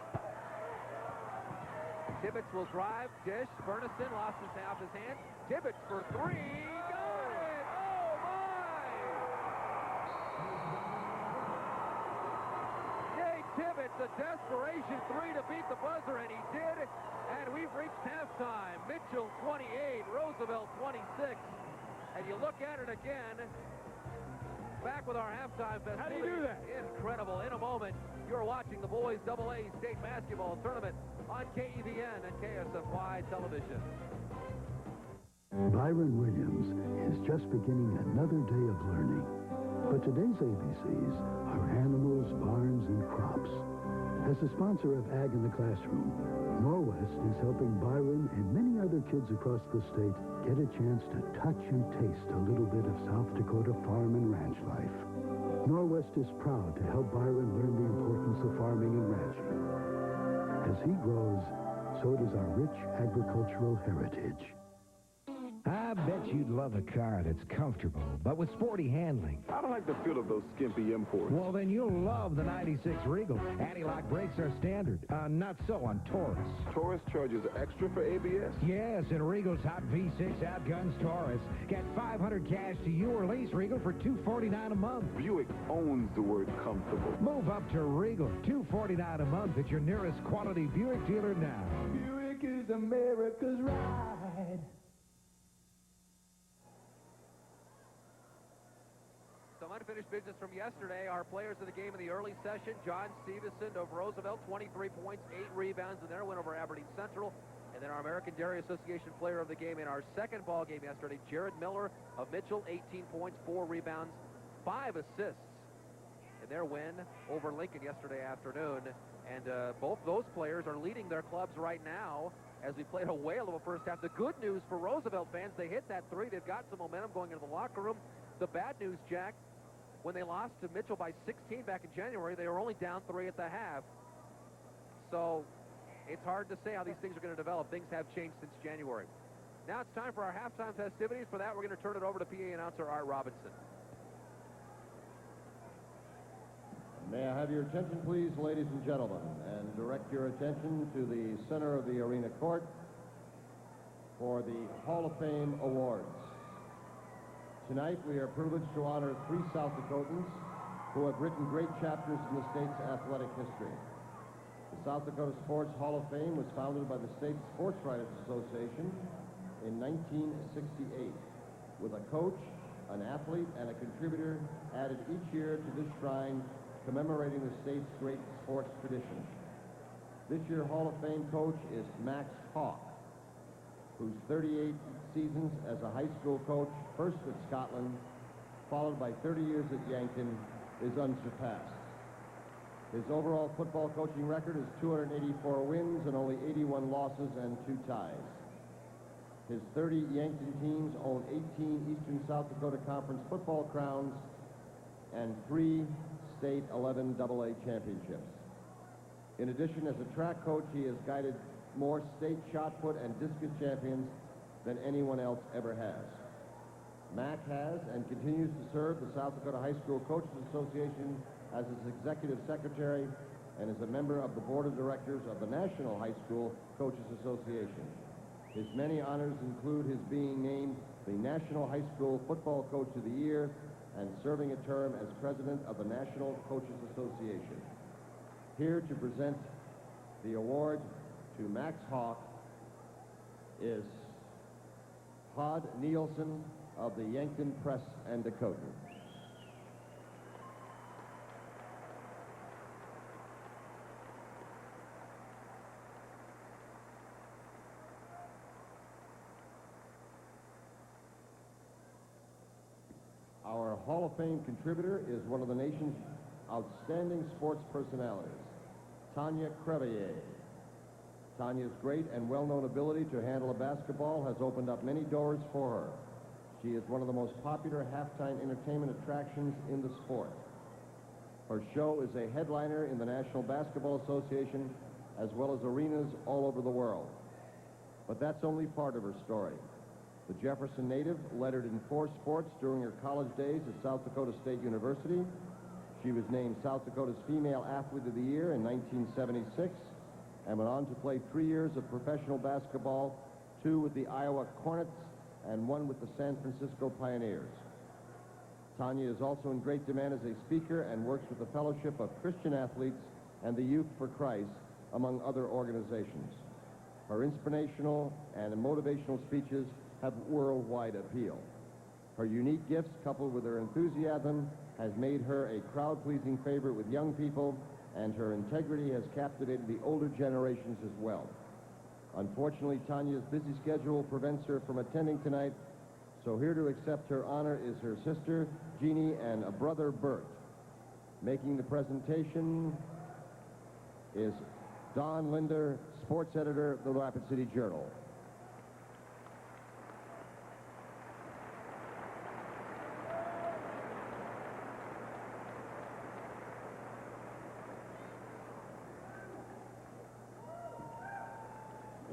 Speaker 4: Tibbetts will drive, dish, Burnison lost his off his hand. Tibbetts for 3, got it! Oh my! Jay Tibbetts, a desperation 3 to beat the buzzer, and he did. And we've reached halftime. Mitchell 28, Roosevelt 26. And you look at it again. Back with our halftime festivities.
Speaker 3: How do you do that?
Speaker 4: Incredible. In a moment, you're watching the boys AA state basketball tournament on KEVN and KSFY television.
Speaker 6: Byron Williams is just beginning another day of learning. But today's ABCs are animals, barns, and crops. As a sponsor of Ag in the Classroom, Norwest is helping Byron and many other kids across the state get a chance to touch and taste a little bit of South Dakota farm and ranch life. Norwest is proud to help Byron learn the importance of farming and ranching. As he grows, so does our rich agricultural heritage.
Speaker 2: Ah, bet you'd love a car that's comfortable, but with sporty handling.
Speaker 11: I don't like the feel of those skimpy imports.
Speaker 2: Well, then you'll love the 96 Regal. Anti-lock brakes are standard. Not so on Taurus.
Speaker 11: Taurus charges extra for ABS?
Speaker 2: Yes, in Regal's Hot V6 outguns Taurus. Get $500 cash to you or lease Regal for $249 a month.
Speaker 11: Buick owns the word comfortable.
Speaker 2: Move up to Regal, $249 a month at your nearest quality Buick dealer now.
Speaker 11: Buick is America's ride.
Speaker 4: Some unfinished business from yesterday. Our players of the game in the early session, John Stevenson of Roosevelt, 23 points, 8 rebounds in their win over Aberdeen Central. And then our American Dairy Association player of the game in our second ball game yesterday, Jared Miller of Mitchell, 18 points, 4 rebounds, 5 assists in their win over Lincoln yesterday afternoon. And both those players are leading their clubs right now as we played a whale of a first half. The good news for Roosevelt fans, they hit that 3. They've got some momentum going into the locker room. The bad news, Jack, when they lost to Mitchell by 16 back in January, they were only down 3 at the half. So it's hard to say how these things are going to develop. Things have changed since January. Now it's time for our halftime festivities. For that, we're going to turn it over to PA announcer Art Robinson.
Speaker 9: May I have your attention, please, ladies and gentlemen, and direct your attention to the center of the arena court for the Hall of Fame Awards. Tonight, we are privileged to honor 3 South Dakotans who have written great chapters in the state's athletic history. The South Dakota Sports Hall of Fame was founded by the State Sports Writers Association in 1968, with a coach, an athlete, and a contributor added each year to this shrine commemorating the state's great sports tradition. This year's Hall of Fame coach is Max Hawk, whose 38 seasons as a high school coach, first at Scotland, followed by 30 years at Yankton, is unsurpassed. His overall football coaching record is 284 wins and only 81 losses and 2 ties. His 30 Yankton teams own 18 Eastern South Dakota Conference football crowns and 3 state 11 AA championships. In addition, as a track coach, he has guided more state shot put and discus champions than anyone else ever has. Mac has and continues to serve the South Dakota High School Coaches Association as its executive secretary and is a member of the board of directors of the National High School Coaches Association. His many honors include his being named the National High School Football Coach of the Year and serving a term as president of the National Coaches Association. Here to present the award to Max Hawk is Todd Nielsen of the Yankton Press and Dakota. Our Hall of Fame contributor is one of the nation's outstanding sports personalities, Tanya Crevier. Tanya's great and well-known ability to handle a basketball has opened up many doors for her. She is one of the most popular halftime entertainment attractions in the sport. Her show is a headliner in the National Basketball Association as well as arenas all over the world. But that's only part of her story. The Jefferson native lettered in 4 sports during her college days at South Dakota State University. She was named South Dakota's Female Athlete of the Year in 1976 and went on to play 3 years of professional basketball, 2 with the Iowa Hornets and 1 with the San Francisco Pioneers. Tanya is also in great demand as a speaker and works with the Fellowship of Christian Athletes and the Youth for Christ, among other organizations. Her inspirational and motivational speeches have worldwide appeal. Her unique gifts, coupled with her enthusiasm, has made her a crowd-pleasing favorite with young people, and her integrity has captivated the older generations as well. Unfortunately, Tanya's busy schedule prevents her from attending tonight, so here to accept her honor is her sister, Jeannie, and a brother, Bert. Making the presentation is Don Linder, sports editor of the Rapid City Journal.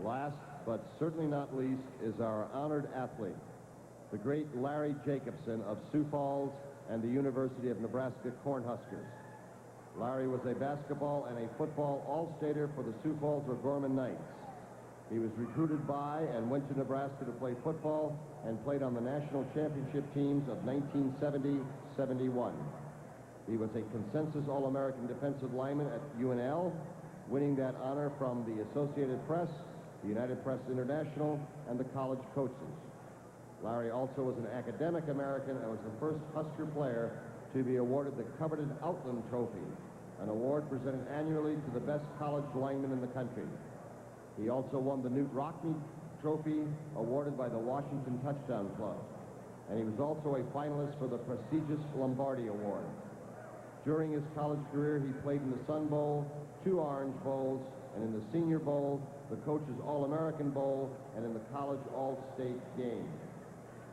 Speaker 9: Last, but certainly not least, is our honored athlete, the great Larry Jacobson of Sioux Falls and the University of Nebraska Cornhuskers. Larry was a basketball and a football all-stater for the Sioux Falls O'Gorman Knights. He was recruited by and went to Nebraska to play football and played on the national championship teams of 1970-71. He was a consensus All-American defensive lineman at UNL, winning that honor from the Associated Press, the United Press International, and the college coaches. Larry also was an academic American and was the first Husker player to be awarded the coveted Outland Trophy, an award presented annually to the best college lineman in the country. He also won the Newt Rockne Trophy, awarded by the Washington Touchdown Club, and he was also a finalist for the prestigious Lombardi Award. During his college career, he played in the Sun Bowl, 2 Orange Bowls, and in the Senior Bowl, the Coach's All-American Bowl, and in the College All-State Game.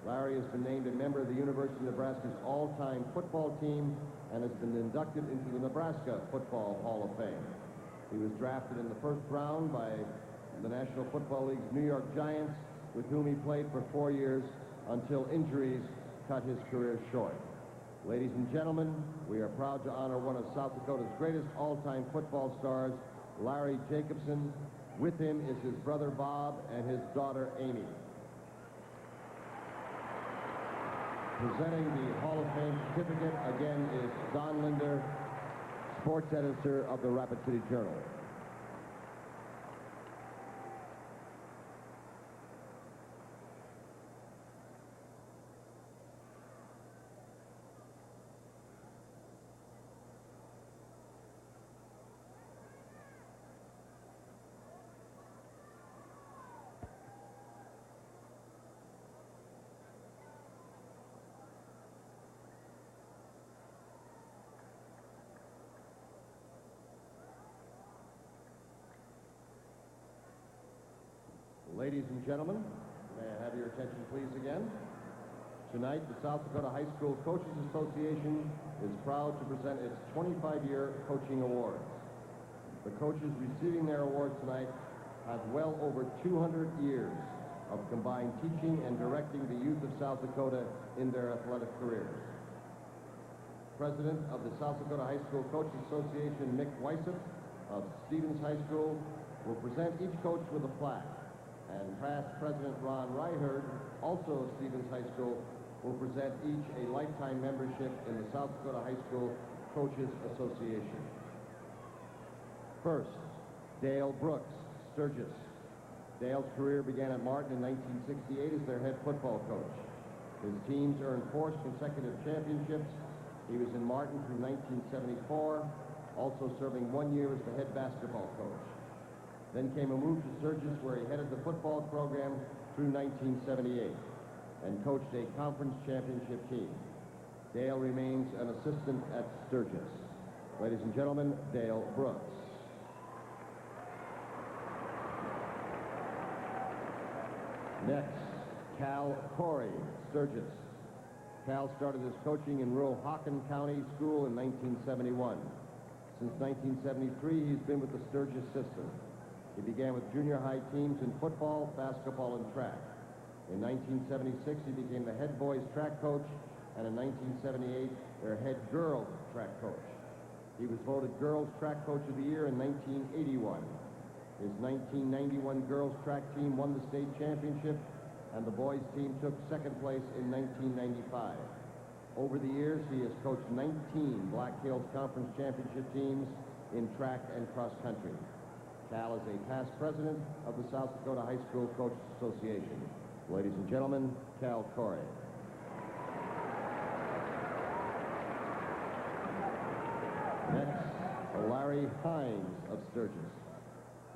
Speaker 9: Larry has been named a member of the University of Nebraska's all-time football team and has been inducted into the Nebraska Football Hall of Fame. He was drafted in the first round by the National Football League's New York Giants, with whom he played for 4 years until injuries cut his career short. Ladies and gentlemen, we are proud to honor one of South Dakota's greatest all-time football stars, Larry Jacobson. With him is his brother Bob and his daughter Amy. Presenting the Hall of Fame certificate again is Don Linder, sports editor of the Rapid City Journal. Ladies and gentlemen, may I have your attention please again? Tonight, the South Dakota High School Coaches Association is proud to present its 25-year coaching awards. The coaches receiving their awards tonight have well over 200 years of combined teaching and directing the youth of South Dakota in their athletic careers. President of the South Dakota High School Coaches Association, Mick Weissett of Stevens High School, will present each coach with a plaque. And past President Ron Ryherd, also of Stevens High School, will present each a lifetime membership in the South Dakota High School Coaches Association. First, Dale Brooks, Sturgis. Dale's career began at Martin in 1968 as their head football coach. His teams earned 4 consecutive championships. He was in Martin through 1974, also serving 1 year as the head basketball coach. Then came a move to Sturgis, where he headed the football program through 1978 and coached a conference championship team. Dale remains an assistant at Sturgis. Ladies and gentlemen, Dale Brooks. Next, Cal Corey, Sturgis. Cal started his coaching in rural Hockin County School in 1971. Since 1973, he's been with the Sturgis system. He began with junior high teams in football, basketball, and track. In 1976, he became the head boys track coach, and in 1978, their head girls track coach. He was voted Girls Track Coach of the Year in 1981. His 1991 girls track team won the state championship, and the boys team took second place in 1995. Over the years, he has coached 19 Black Hills Conference Championship teams in track and cross country. Cal is a past president of the South Dakota High School Coaches Association. Ladies and gentlemen, Cal Corey. Next, Larry Hines of Sturgis.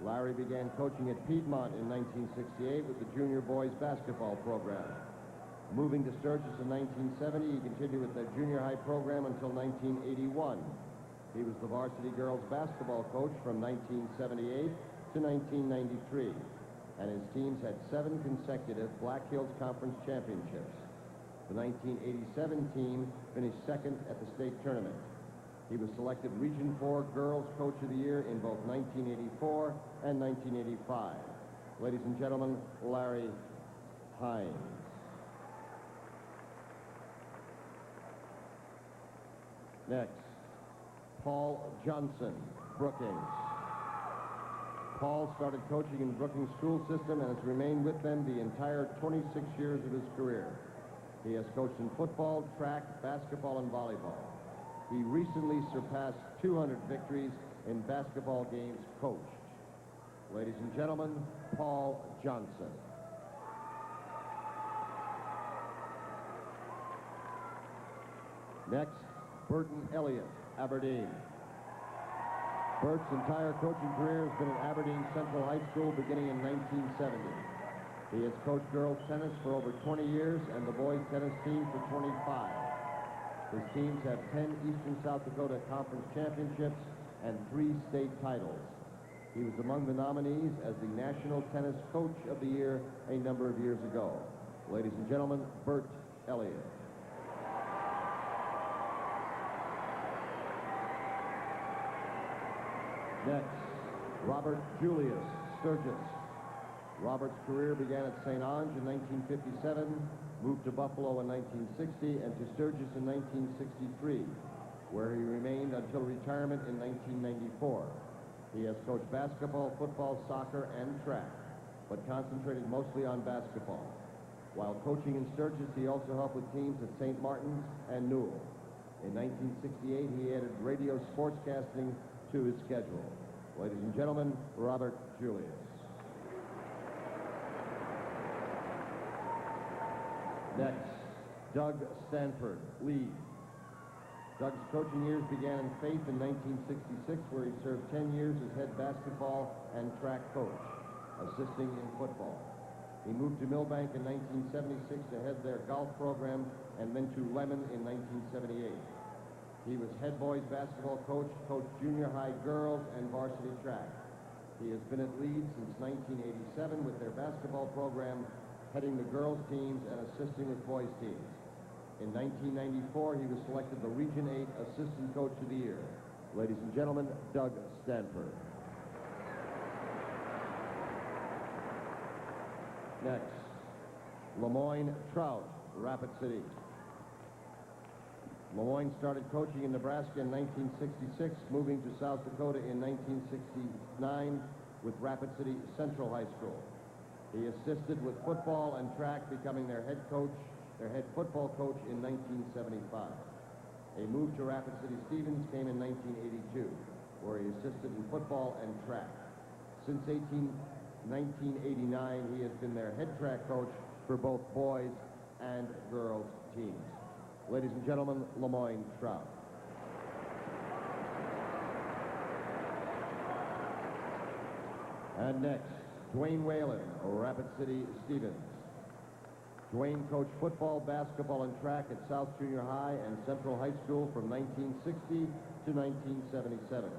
Speaker 9: Larry began coaching at Piedmont in 1968 with the junior boys basketball program. Moving to Sturgis in 1970, he continued with the junior high program until 1981. He was the varsity girls basketball coach from 1978 to 1993, and his teams had 7 consecutive Black Hills Conference championships. The 1987 team finished second at the state tournament. He was selected Region 4 Girls Coach of the Year in both 1984 and 1985. Ladies and gentlemen, Larry Hines. Next, Paul Johnson, Brookings. Paul started coaching in Brookings school system and has remained with them the entire 26 years of his career. He has coached in football, track, basketball, and volleyball. He recently surpassed 200 victories in basketball games coached. Ladies and gentlemen, Paul Johnson. Next, Burton Elliott, Aberdeen. Bert's entire coaching career has been at Aberdeen Central High School beginning in 1970. He has coached girls tennis for over 20 years and the boys tennis team for 25. His teams have 10 Eastern South Dakota Conference championships and 3 state titles. He was among the nominees as the National Tennis Coach of the Year a number of years ago. Ladies and gentlemen, Bert Elliott. Next, Robert Julius Sturgis. Robert's career began at St. Ange in 1957, moved to Buffalo in 1960, and to Sturgis in 1963, where he remained until retirement in 1994. He has coached basketball, football, soccer, and track, but concentrated mostly on basketball. While coaching in Sturgis, he also helped with teams at St. Martin's and Newell. In 1968, he added radio sportscasting to his schedule. Ladies and gentlemen, Robert Julius. Next, Doug Stanford, Leeds. Doug's coaching years began in Faith in 1966, where he served 10 years as head basketball and track coach, assisting in football. He moved to Millbank in 1976 to head their golf program, and then to Lemon in 1978. He was head boys basketball coach, coached junior high girls, and varsity track. He has been at Leeds since 1987 with their basketball program, heading the girls teams and assisting with boys teams. In 1994, he was selected the Region 8 Assistant Coach of the Year. Ladies and gentlemen, Doug Stanford. Next, Lemoyne Trout, Rapid City. Lemoyne started coaching in Nebraska in 1966, moving to South Dakota in 1969 with Rapid City Central High School. He assisted with football and track, becoming their head football coach in 1975. A move to Rapid City Stevens came in 1982, where he assisted in football and track. Since 1989, he has been their head track coach for both boys and girls teams. Ladies and gentlemen, Lemoyne Trout. And next, Dwayne Whalen, Rapid City Stevens. Dwayne coached football, basketball, and track at South Junior High and Central High School from 1960 to 1977.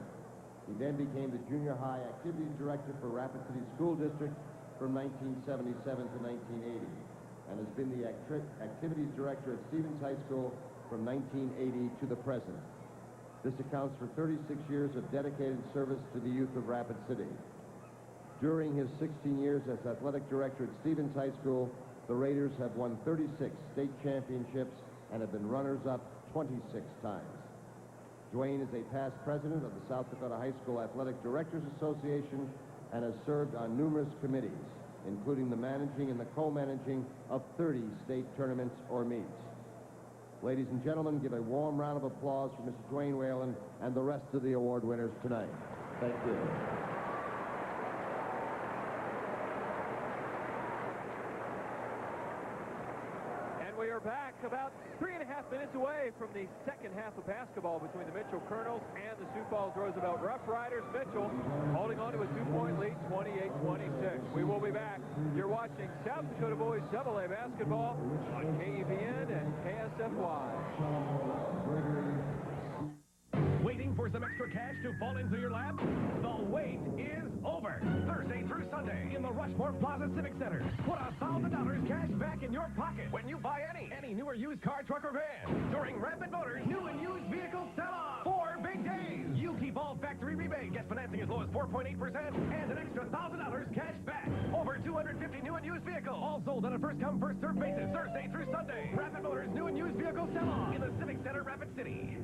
Speaker 9: He then became the Junior High Activities Director for Rapid City School District from 1977 to 1980. And has been the Activities Director at Stevens High School from 1980 to the present. This accounts for 36 years of dedicated service to the youth of Rapid City. During his 16 years as Athletic Director at Stevens High School, the Raiders have won 36 state championships and have been runners-up 26 times. Dwayne is a past president of the South Dakota High School Athletic Directors Association and has served on numerous committees, including the managing and the co-managing of 30 state tournaments or meets. Ladies and gentlemen, give a warm round of applause for Mr. Dwayne Whalen and the rest of the award winners tonight. Thank you.
Speaker 3: And we are back about 3.5 minutes away from the second half of basketball between the Mitchell Kernels and the Sioux Falls Roosevelt Rough Riders. Mitchell holding on to a 2-point lead, 28-26. We will be back. You're watching South Dakota Boys AA basketball on KEVN and KSFY.
Speaker 13: Waiting for some extra cash to fall into your lap? The wait is over. Thursday through Sunday in the Rushmore Plaza Civic Center. Put $1,000 cash back in your pocket when you buy any new or used car, truck, or van during Rapid Motors new and used vehicle sell-off. 4 big days. You keep all factory rebate. Get financing as low as 4.8% and an extra $1,000 cash back. Over 250 new and used vehicles. All sold on a first-come, first-served basis. Thursday through Sunday. Rapid Motors new and used vehicle sell-off in the Civic Center, Rapid City.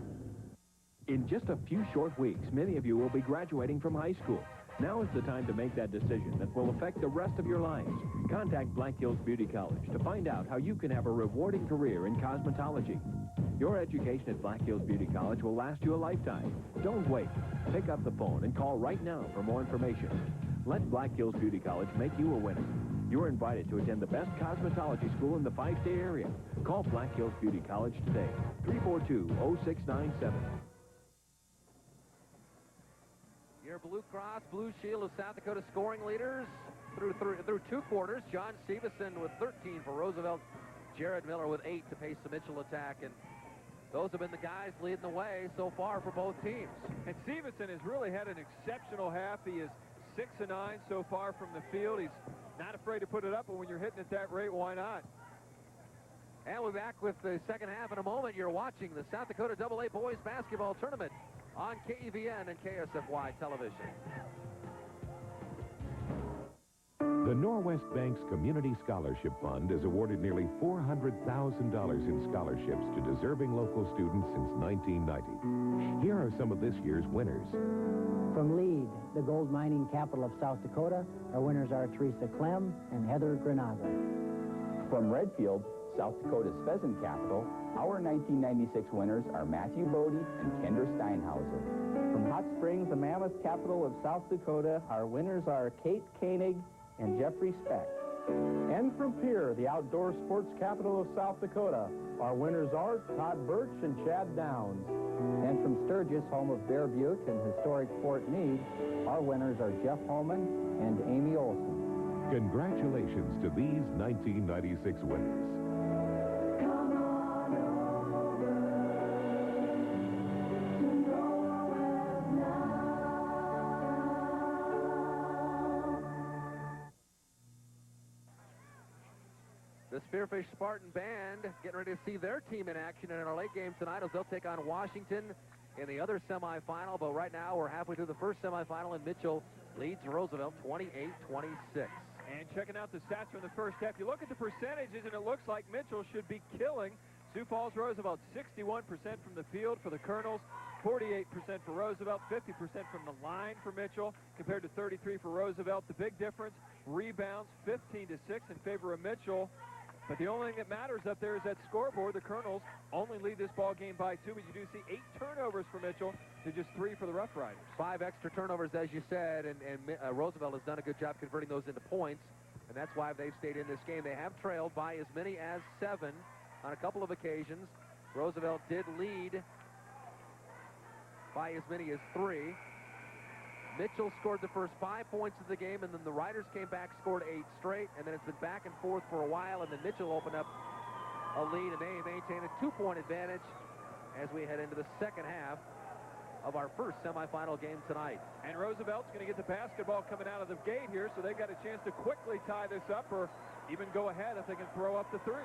Speaker 3: In just a few short weeks, many of you will be graduating from high school. Now is the time to make that decision that will affect the rest of your lives. Contact Black Hills Beauty College to find out how you can have a rewarding career in cosmetology. Your education at Black Hills Beauty College will last you a lifetime. Don't wait. Pick up the phone and call right now for more information. Let Black Hills Beauty College make you a winner. You're invited to attend the best cosmetology school in the 5-state area. Call Black Hills Beauty College today. 342-0697.
Speaker 4: Your Blue Cross Blue Shield of South Dakota scoring leaders through 2 quarters. John Stevenson with 13 for Roosevelt. Jared Miller with 8 to pace the Mitchell attack. And those have been the guys leading the way so far for both teams.
Speaker 3: And Stevenson has really had an exceptional half. He is 6 of 9 so far from the field. He's not afraid to put it up, but when you're hitting at that rate, why not?
Speaker 4: And we're back with the second half in a moment. You're watching the South Dakota AA Boys Basketball Tournament on KEVN and KSFY television.
Speaker 10: The Norwest Bank's Community Scholarship Fund has awarded nearly $400,000 in scholarships to deserving local students since 1990. Here are some of this year's winners.
Speaker 14: From Lead, the gold mining capital of South Dakota, our winners are Teresa Clem and Heather Granaga.
Speaker 15: From Redfield, South Dakota's pheasant capital, our 1996 winners are Matthew Bodie and Kendra Steinhauser.
Speaker 16: From Hot Springs, the mammoth capital of South Dakota, our winners are Kate Koenig and Jeffrey Speck. And from Pierre, the outdoor sports capital of South Dakota, our winners are Todd Birch and Chad Downs.
Speaker 14: And from Sturgis, home of Bear Butte and historic Fort Meade, our winners are Jeff Holman and Amy Olson.
Speaker 10: Congratulations to these 1996 winners.
Speaker 4: The Spearfish Spartan Band getting ready to see their team in action in our late game tonight as they'll take on Washington in the other semifinal. But right now, we're halfway through the first semifinal, and Mitchell leads Roosevelt 28-26.
Speaker 3: And checking out the stats from the first half, you look at the percentages, and it looks like Mitchell should be killing Sioux Falls Roosevelt. 61% from the field for the Kernels, 48% for Roosevelt, 50% from the line for Mitchell, compared to 33% for Roosevelt. The big difference, rebounds, 15-6 in favor of Mitchell. But the only thing that matters up there is that scoreboard. The Kernels only lead this ball game by 2, but you do see 8 turnovers for Mitchell to just 3 for the Rough Riders.
Speaker 4: 5 extra turnovers, as you said, and Roosevelt has done a good job converting those into points, and that's why they've stayed in this game. They have trailed by as many as 7 on a couple of occasions. Roosevelt did lead by as many as 3. Mitchell scored the first 5 points of the game, and then the Riders came back, scored 8 straight, and then it's been back and forth for a while, and then Mitchell opened up a lead, and they maintain a 2-point advantage as we head into the second half of our first semifinal game tonight.
Speaker 3: And Roosevelt's going to get the basketball coming out of the gate here, so they've got a chance to quickly tie this up or even go ahead if they can throw up the 3.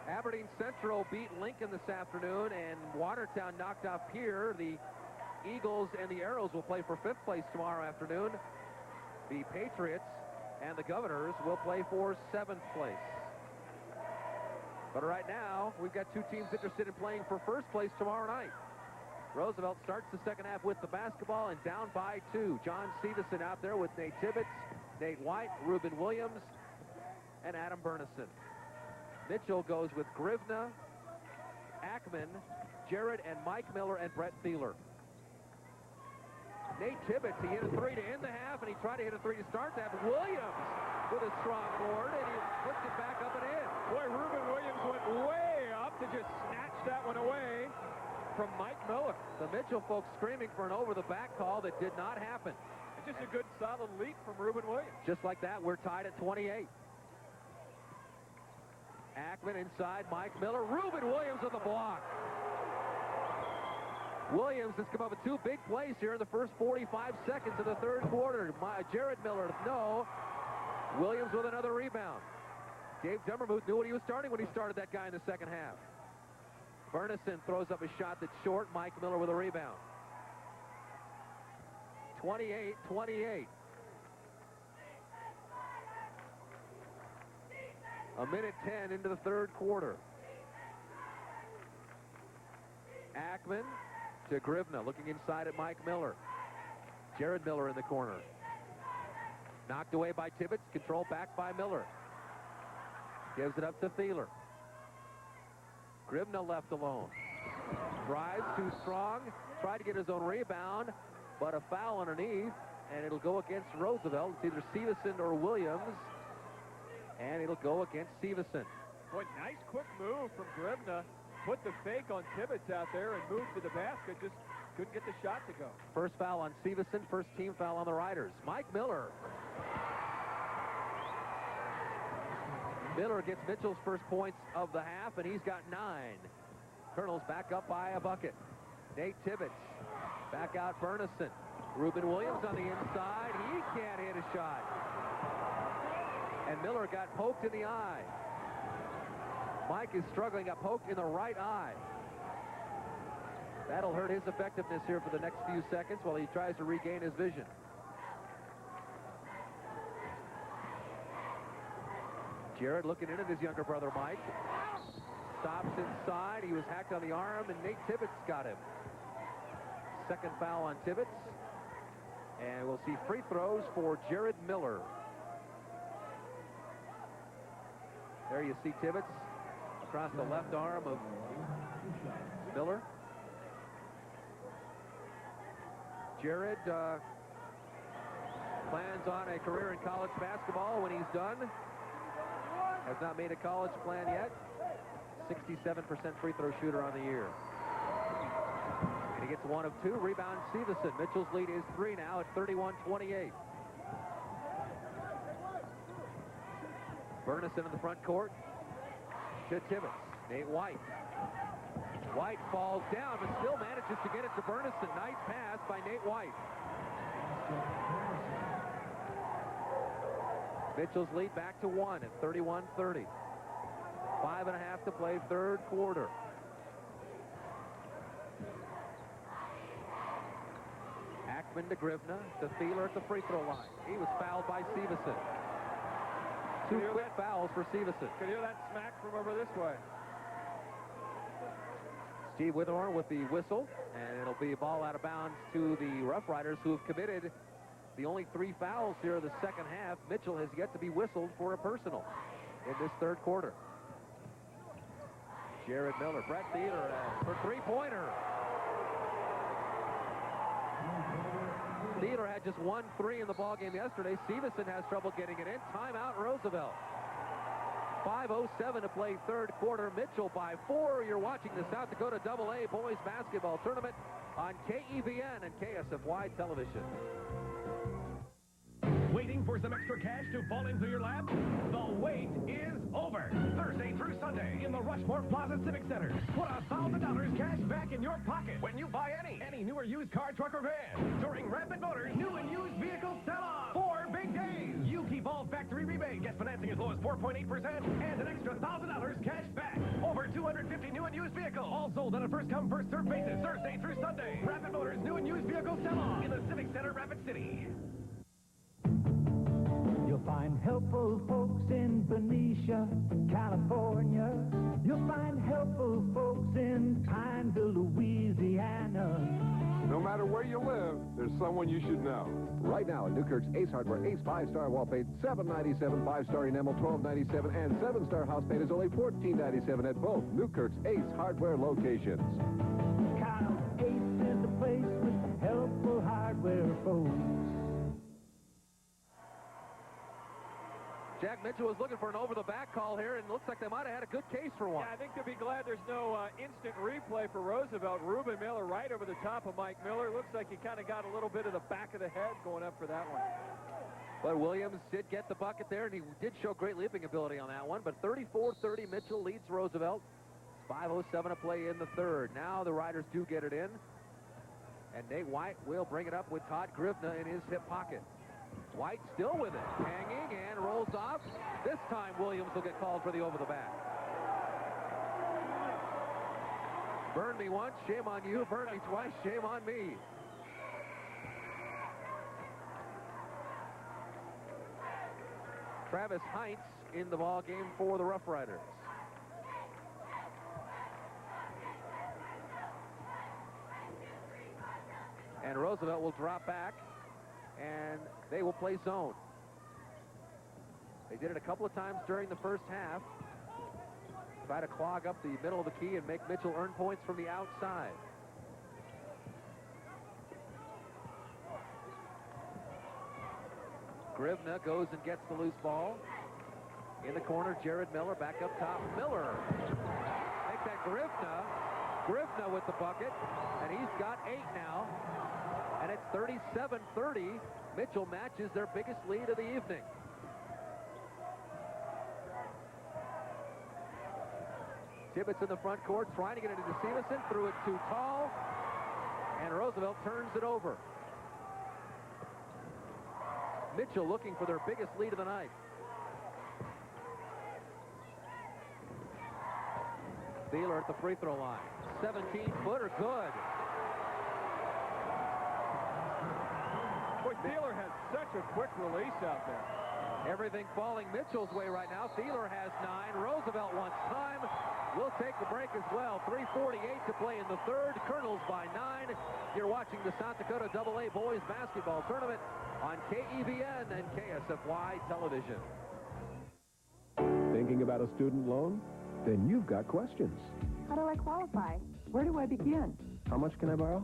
Speaker 4: Aberdeen Central beat Lincoln this afternoon, and Watertown knocked off Pierre. The Eagles and the Arrows will play for 5th place tomorrow afternoon. The Patriots and the Governors will play for 7th place. But right now, we've got 2 teams interested in playing for 1st place tomorrow night. Roosevelt starts the second half with the basketball and down by 2. John Stevenson out there with Nate Tibbetts, Nate White, Reuben Williams, and Adam Burnison. Mitchell goes with Grivna, Ackman, Jared, and Mike Miller, and Brett Thieler. Nate Tibbetts, he hit a 3 to end the half, and he tried to hit a 3 to start the half. Williams with a strong board, and he flipped it back up and in.
Speaker 3: Boy, Reuben Williams went way up to just snatch that one away from Mike Miller.
Speaker 4: The Mitchell folks screaming for an over-the-back call that did not happen.
Speaker 3: It's just a good, solid leap from Reuben Williams.
Speaker 4: Just like that, we're tied at 28. Ackman inside, Mike Miller. Reuben Williams on the block. Williams has come up with 2 big plays here in the first 45 seconds of the third quarter. Jared Miller, no. Williams with another rebound. Dave Dummermuth knew what he was starting when he started that guy in the second half. Burnison throws up a shot that's short. Mike Miller with a rebound. 28-28. A minute 10 into the third quarter. Ackman to Grivna, looking inside at Mike Miller. Jared Miller in the corner. Knocked away by Tibbetts, controlled back by Miller. Gives it up to Thieler. Grivna left alone. Drives too strong, tried to get his own rebound, but a foul underneath, and it'll go against Roosevelt. It's either Severson or Williams, and it'll go against Severson.
Speaker 3: Boy, nice quick move from Grivna. Put the fake on Tibbetts out there and moved to the basket. Just couldn't get the shot to go.
Speaker 4: First foul on Severson, first team foul on the Riders. Mike Miller. Miller gets Mitchell's first points of the half, and he's got 9. Kernels back up by a bucket. Nate Tibbetts. Back out Burnison. Reuben Williams on the inside. He can't hit a shot. And Miller got poked in the eye. Mike is struggling, got poked in the right eye. That'll hurt his effectiveness here for the next few seconds while he tries to regain his vision. Jared looking in at his younger brother, Mike. Stops inside. He was hacked on the arm, and Nate Tibbetts got him. Second foul on Tibbetts. And we'll see free throws for Jared Miller. There you see Tibbetts across the left arm of Miller. Jared plans on a career in college basketball when he's done. Has not made a college plan yet. 67% free throw shooter on the year. And he gets 1 of 2. Rebound Severson. Mitchell's lead is 3 now at 31-28. Burnison in the front court to Tibbetts. Nate White. White falls down, but still manages to get it to Burnison. Nice pass by Nate White. Mitchell's lead back to 1 at 31-30. 5.5 to play, third quarter. Ackman to Grivna, to Thieler at the free throw line. He was fouled by Severson. 2 quick fouls for Severson.
Speaker 3: Could hear that smack from over this way.
Speaker 4: Steve Withorn with the whistle, and it'll be a ball out of bounds to the Rough Riders, who have committed the only 3 fouls here in the second half. Mitchell has yet to be whistled for a personal in this third quarter. Jared Miller, Brett Thieler for three-pointer. Thieler had just 1 3 in the ballgame yesterday. Severson has trouble getting it in. Timeout, Roosevelt. 5:07 to play third quarter. Mitchell by 4. You're watching the South Dakota AA Boys Basketball Tournament on KEVN and KSFY Television.
Speaker 13: Waiting for some extra cash to fall into your lap? The wait is over. Thursday through Sunday in the Rushmore Plaza Civic Center. Put $1,000 cash back in your pocket when you buy any new or used car, truck, or van. During Rapid Motors new and used vehicle sell-off. 4 big days. You keep all factory rebate. Get financing as low as 4.8% and an extra $1,000 cash back. Over 250 new and used vehicles. All sold on a first-come, first-served basis. Thursday through Sunday. Rapid Motors new and used vehicle sell-off in the Civic Center, Rapid City.
Speaker 2: You'll find helpful folks in Benicia, California. You'll find helpful folks in Pineville, Louisiana.
Speaker 17: No matter where you live, there's someone you should know.
Speaker 1: Right now at Newkirk's Ace Hardware, Ace 5-star wall paint, $7.97, 5-star enamel, $12.97, and 7-star house paint is only $14.97 at both Newkirk's Ace Hardware locations.
Speaker 2: Count Ace is the place with helpful hardware folks.
Speaker 4: Jack Mitchell was looking for an over-the-back call here, and it looks like they might have had a good case for one.
Speaker 3: Yeah, I think they'll be glad there's no instant replay for Roosevelt. Reuben Miller right over the top of Mike Miller. Looks like he kind of got a little bit of the back of the head going up for that one.
Speaker 4: But Williams did get the bucket there, and he did show great leaping ability on that one. But 34-30, Mitchell leads Roosevelt. 5:07 to play in the third. Now the Riders do get it in. And Nate White will bring it up with Todd Grivna in his hip pocket. White still with it, hanging and rolls off. This time Williams will get called for the over-the-back. Burn me once, shame on you. Burn me twice, shame on me. Travis Heinz in the ball game for the Rough Riders. And Roosevelt will drop back, and they will play zone. They did it a couple of times during the first half. Try to clog up the middle of the key and make Mitchell earn points from the outside. Grivna goes and gets the loose ball. In the corner, Jared Miller back up top. Miller. Make that Grivna. Grivna with the bucket, and he's got 8 now. And it's 37-30. Mitchell matches their biggest lead of the evening. Tibbetts in the front court, trying to get it into Stevenson, threw it too tall, and Roosevelt turns it over. Mitchell looking for their biggest lead of the night. Thieler at the free throw line. 17-footer, good.
Speaker 3: Boy, Thieler has such a quick release out there.
Speaker 4: Everything falling Mitchell's way right now. Thieler has 9. Roosevelt wants time. We'll take a break as well. 3:48 to play in the third. Kernels by 9. You're watching the South Dakota AA Boys Basketball Tournament on KEVN and KSFY Television.
Speaker 1: Thinking about a student loan? Then you've got questions.
Speaker 18: How do I qualify? Where do I begin?
Speaker 1: How much can I borrow?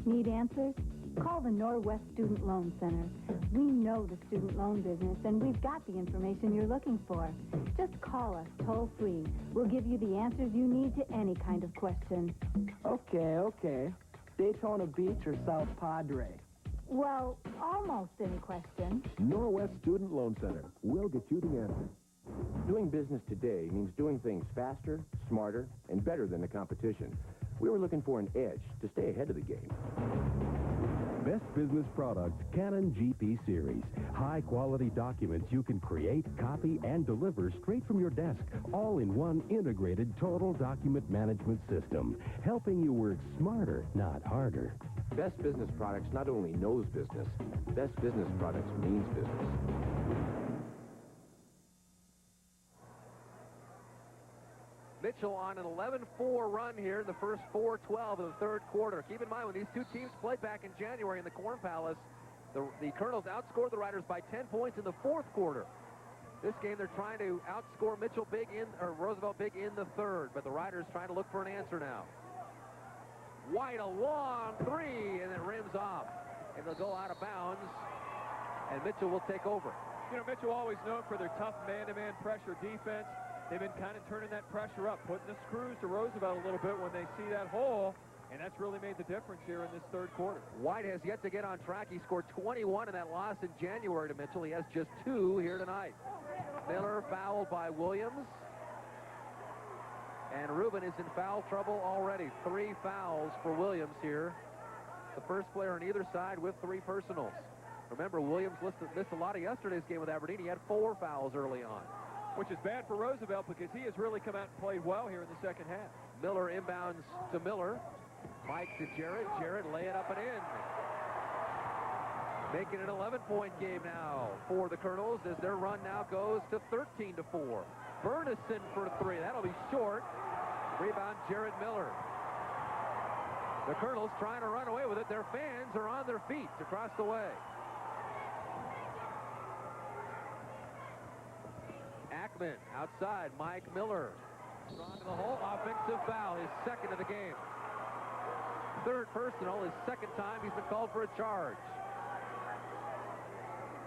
Speaker 18: Need answers? Call the Norwest Student Loan Center. We know the student loan business, and we've got the information you're looking for. Just call us toll-free. We'll give you the answers you need to any kind of question.
Speaker 16: Okay. Daytona Beach or South Padre?
Speaker 18: Well, almost any question.
Speaker 1: Norwest Student Loan Center. We'll get you the answer.
Speaker 19: Doing business today means doing things faster, smarter, and better than the competition. We were looking for an edge to stay ahead of the game.
Speaker 20: Best business product, Canon GP Series. High-quality documents you can create, copy, and deliver straight from your desk, all in one integrated total document management system, helping you work smarter, not harder.
Speaker 19: Best business products not only knows business, best business products means business.
Speaker 4: Mitchell on an 11-4 run here in the first 4:12 of the third quarter. Keep in mind, when these two teams played back in January in the Corn Palace, the Kernels outscored the Riders by 10 points in the fourth quarter. This game, they're trying to outscore Roosevelt big in the third, but the Riders trying to look for an answer now. White, a long 3, and it rims off. And they'll go out of bounds, and Mitchell will take over.
Speaker 3: You know, Mitchell always known for their tough man-to-man pressure defense. They've been kind of turning that pressure up, putting the screws to Roosevelt a little bit when they see that hole, and that's really made the difference here in this third quarter.
Speaker 4: White has yet to get on track. He scored 21 in that loss in January to Mitchell. He has just 2 here tonight. Miller fouled by Williams. And Rubin is in foul trouble already. 3 fouls for Williams here. The first player on either side with 3 personals. Remember, Williams missed a lot of yesterday's game with Aberdeen. He had 4 fouls early on.
Speaker 3: Which is bad for Roosevelt because he has really come out and played well here in the second half.
Speaker 4: Miller inbounds to Miller. Mike to Jarrett. Jarrett laying up and in. Making an 11-point game now for the Kernels as their run now goes to 13-4. Burnison for 3. That'll be short. Rebound, Jared Miller. The Kernels trying to run away with it. Their fans are on their feet across the way. Ackman outside. Mike Miller. Strong to the hole. Offensive foul. His second of the game. Third personal. His second time he's been called for a charge.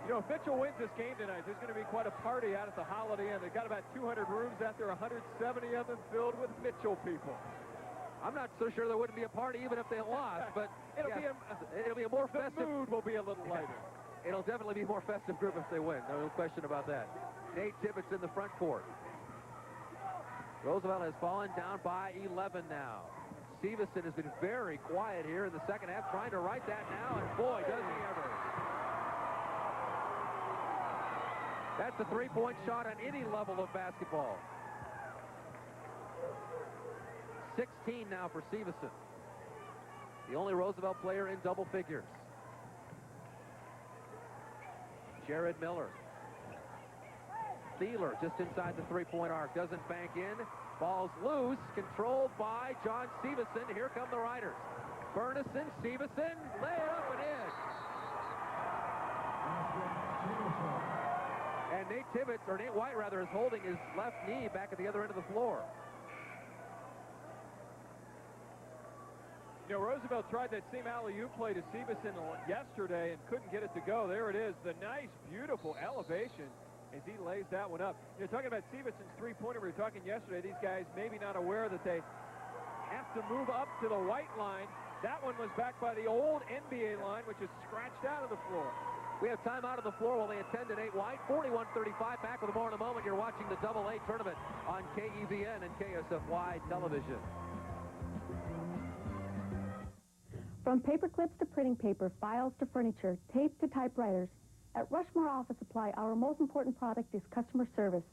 Speaker 3: You know, if Mitchell wins this game tonight, there's going to be quite a party out at the Holiday Inn. They've got about 200 rooms out there, 170 of them filled with Mitchell people.
Speaker 4: I'm not so sure there wouldn't be a party even if they lost, but it'll be a more festive.
Speaker 3: The mood will be a little lighter.
Speaker 4: It'll definitely be a more festive group if they win. No question about that. Nate Tibbetts in the front court. Roosevelt has fallen down by 11 now. Stevenson has been very quiet here in the second half, trying to right that now, and boy, does he ever. That's a three-point shot on any level of basketball. 16 now for Stevenson. The only Roosevelt player in double figures. Jared Miller. Thieler just inside the three-point arc. Doesn't bank in. Ball's loose. Controlled by John Stevenson. Here come the Riders. Burnison, Severson, lay it up and in. And Nate White is holding his left knee back at the other end of the floor.
Speaker 3: You know, Roosevelt tried that same alley-oop play to Severson yesterday and couldn't get it to go. There it is, the nice, beautiful elevation as he lays that one up. You're talking about Severson's three-pointer. We were talking yesterday. These guys maybe not aware that they have to move up to the white line. That one was back by the old NBA line, which is scratched out of the floor.
Speaker 4: We have time out of the floor while they attend to Nate White. 41-35. Back with more in a moment. You're watching the AA tournament on KEVN and KSFY television.
Speaker 21: From paper clips to printing paper, files to furniture, tape to typewriters, at Rushmore Office Supply, our most important product is customer service.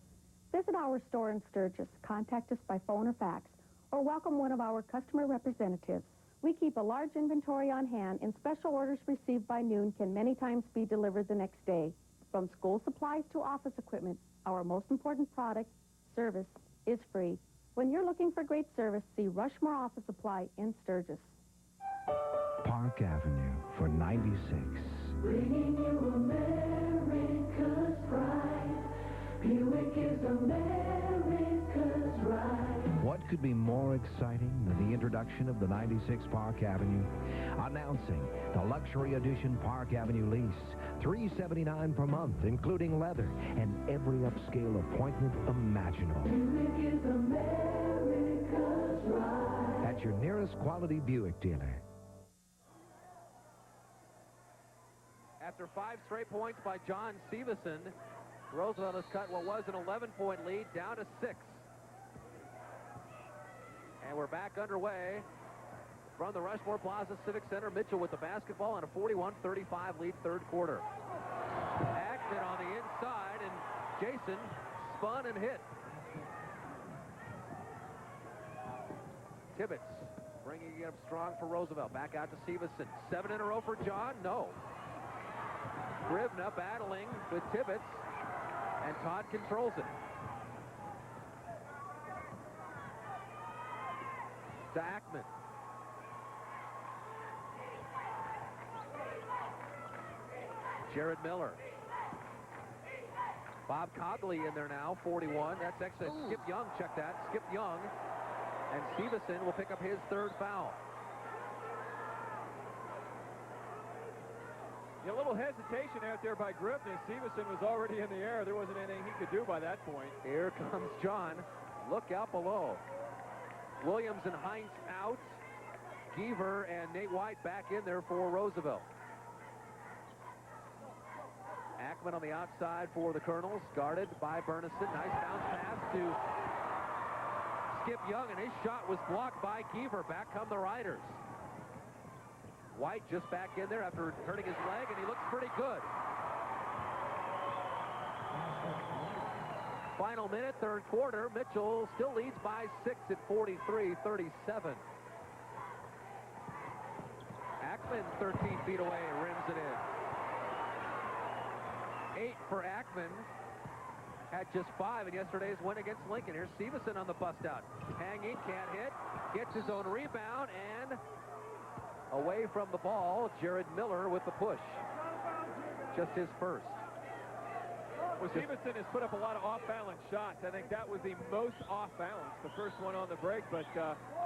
Speaker 21: Visit our store in Sturgis, contact us by phone or fax, or welcome one of our customer representatives. We keep a large inventory on hand, and special orders received by noon can many times be delivered the next day. From school supplies to office equipment, our most important product, service, is free. When you're looking for great service, see Rushmore Office Supply in Sturgis.
Speaker 2: Park Avenue for 96.
Speaker 22: Bringing you America's pride. Buick is America's ride.
Speaker 2: What could be more exciting than the introduction of the 96 Park Avenue? Announcing the luxury edition Park Avenue lease. $379 per month, including leather and every upscale appointment imaginable.
Speaker 22: Buick is America's ride.
Speaker 2: At your nearest quality Buick dealer.
Speaker 4: After 5 straight points by John Severson, Roosevelt has cut what was an 11-point lead down to 6. And we're back underway from the Rushmore Plaza Civic Center. Mitchell with the basketball and a 41-35 lead third quarter. Ackman on the inside, and Jason spun and hit. Tibbetts bringing it up strong for Roosevelt. Back out to Severson. 7 in a row for John? No. Grivna battling with Tibbetts, and Todd controls it. To Ackman. Jared Miller. Bob Cogley in there now, 41. That's actually Skip Young, check that. Skip Young. And Severson will pick up his third foul.
Speaker 3: A little hesitation out there by Grivna. Severson was already in the air. There wasn't anything he could do by that point.
Speaker 4: Here comes John. Look out below. Williams and Heinz out. Geaver and Nate White back in there for Roosevelt. Ackman on the outside for the Kernels, guarded by Burnison. Nice bounce pass to Skip Young, and his shot was blocked by Geaver. Back come the Riders. White just back in there after hurting his leg, and he looks pretty good. Final minute, third quarter. Mitchell still leads by 6 at 43-37. Ackman 13 feet away, rims it in. 8 for Ackman. Had just 5 in yesterday's win against Lincoln. Here's Severson on the bust out. Hanging, can't hit. Gets his own rebound, and away from the ball, Jared Miller with the push. Just his first.
Speaker 3: Well, Severson has put up a lot of off-balance shots. I think that was the most off-balance, the first one on the break. But,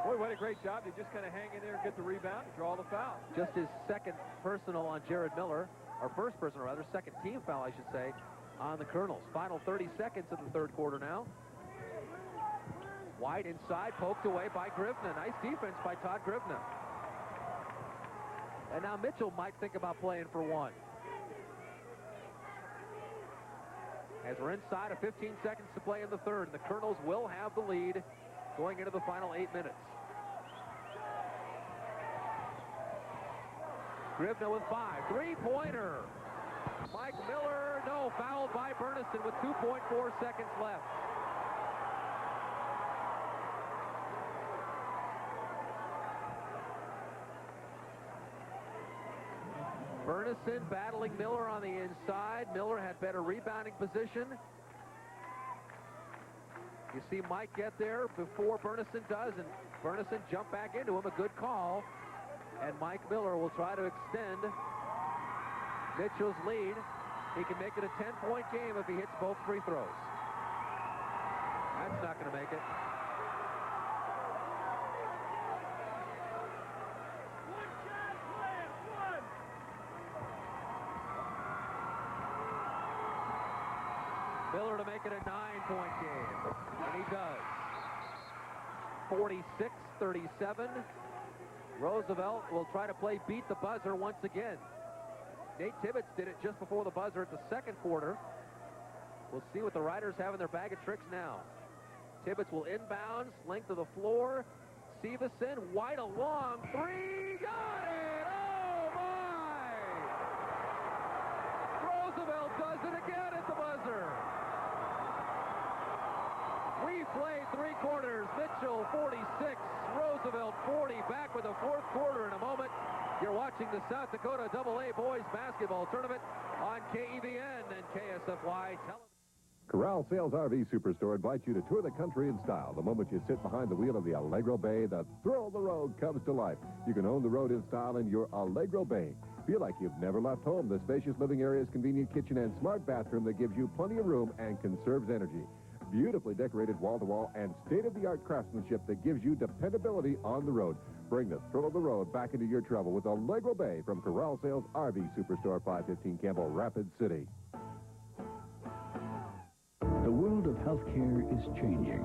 Speaker 3: boy, what a great job to just kind of hang in there and get the rebound and draw the foul.
Speaker 4: Just his second personal on Jared Miller, or first personal, rather, second team foul, I should say, on the Kernels. Final 30 seconds of the third quarter now. White inside, poked away by Grivna. Nice defense by Todd Grivna. And now Mitchell might think about playing for one. As we're inside of 15 seconds to play in the third, the Kernels will have the lead going into the final 8 minutes. Grivna with 5. Three-pointer. Mike Miller, no, fouled by Burnison with 2.4 seconds left. Burnison battling Miller on the inside. Miller had better rebounding position. You see Mike get there before Burnison does, and Burnison jumped back into him. A good call. And Mike Miller will try to extend Mitchell's lead. He can make it a 10-point game if he hits both free throws. That's not going to make it. Miller to make it a 9-point game, and he does. 46-37. Roosevelt will try to play beat the buzzer once again. Nate Tibbetts did it just before the buzzer at the second quarter. We'll see what the Riders have in their bag of tricks now. Tibbetts will inbounds, length of the floor. Severson, White a long three, got it! Oh my! Roosevelt does it again at the buzzer. We played 3 quarters. Mitchell 46, Roosevelt 40. Back with the 4th quarter in a moment. You're watching the South Dakota AA Boys Basketball Tournament on KEVN and KSFY Television.
Speaker 1: Corral Sales RV Superstore invites you to tour the country in style. The moment you sit behind the wheel of the Allegro Bay, the thrill of the road comes to life. You can own the road in style in your Allegro Bay. Feel like you've never left home. The spacious living area's convenient kitchen and smart bathroom that gives you plenty of room and conserves energy. Beautifully decorated wall-to-wall and state-of-the-art craftsmanship that gives you dependability on the road. Bring the thrill of the road back into your travel with Allegro Bay from Corral Sales RV Superstore, 515 Campbell, Rapid City.
Speaker 6: The world of healthcare is changing,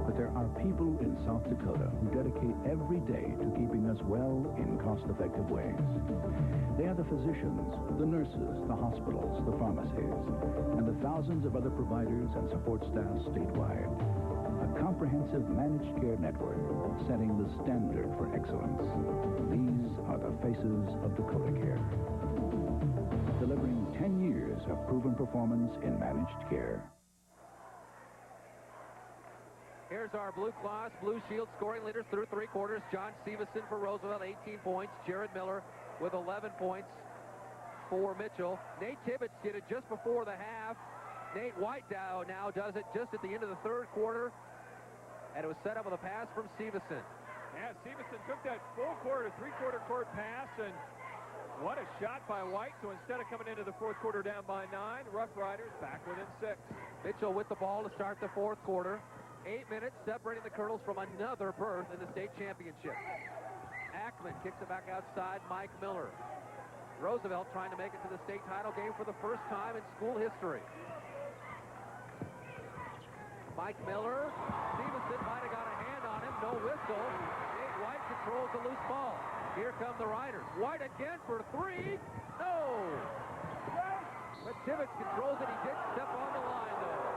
Speaker 6: but there are people in South Dakota who dedicate every day to keeping us well in cost-effective ways. They are the physicians, the nurses, the hospitals, the pharmacies, and the thousands of other providers and support staff statewide. A comprehensive managed care network setting the standard for excellence. These are the faces of Dakota Care, delivering 10 years of proven performance in managed care.
Speaker 4: Here's our Blue Cross Blue Shield scoring leaders through 3 quarters. John Severson for Roosevelt, 18 points. Jared Miller with 11 points for Mitchell. Nate Tibbetts did it just before the half. Nate White now does it just at the end of the 3rd quarter. And it was set up with a pass from Severson.
Speaker 3: Yeah, Severson took that full court, a 3-quarter court pass, and what a shot by White. So instead of coming into the 4th quarter down by 9, Rough Riders back within 6.
Speaker 4: Mitchell with the ball to start the 4th quarter. 8 minutes separating the Kernels from another berth in the state championship. Ackman kicks it back outside. Mike Miller. Roosevelt trying to make it to the state title game for the first time in school history. Mike Miller. Severson might have got a hand on him. No whistle. Nate White controls the loose ball. Here come the Riders. White again for 3. No! But Tibbetts controls it. He did step on the line, though.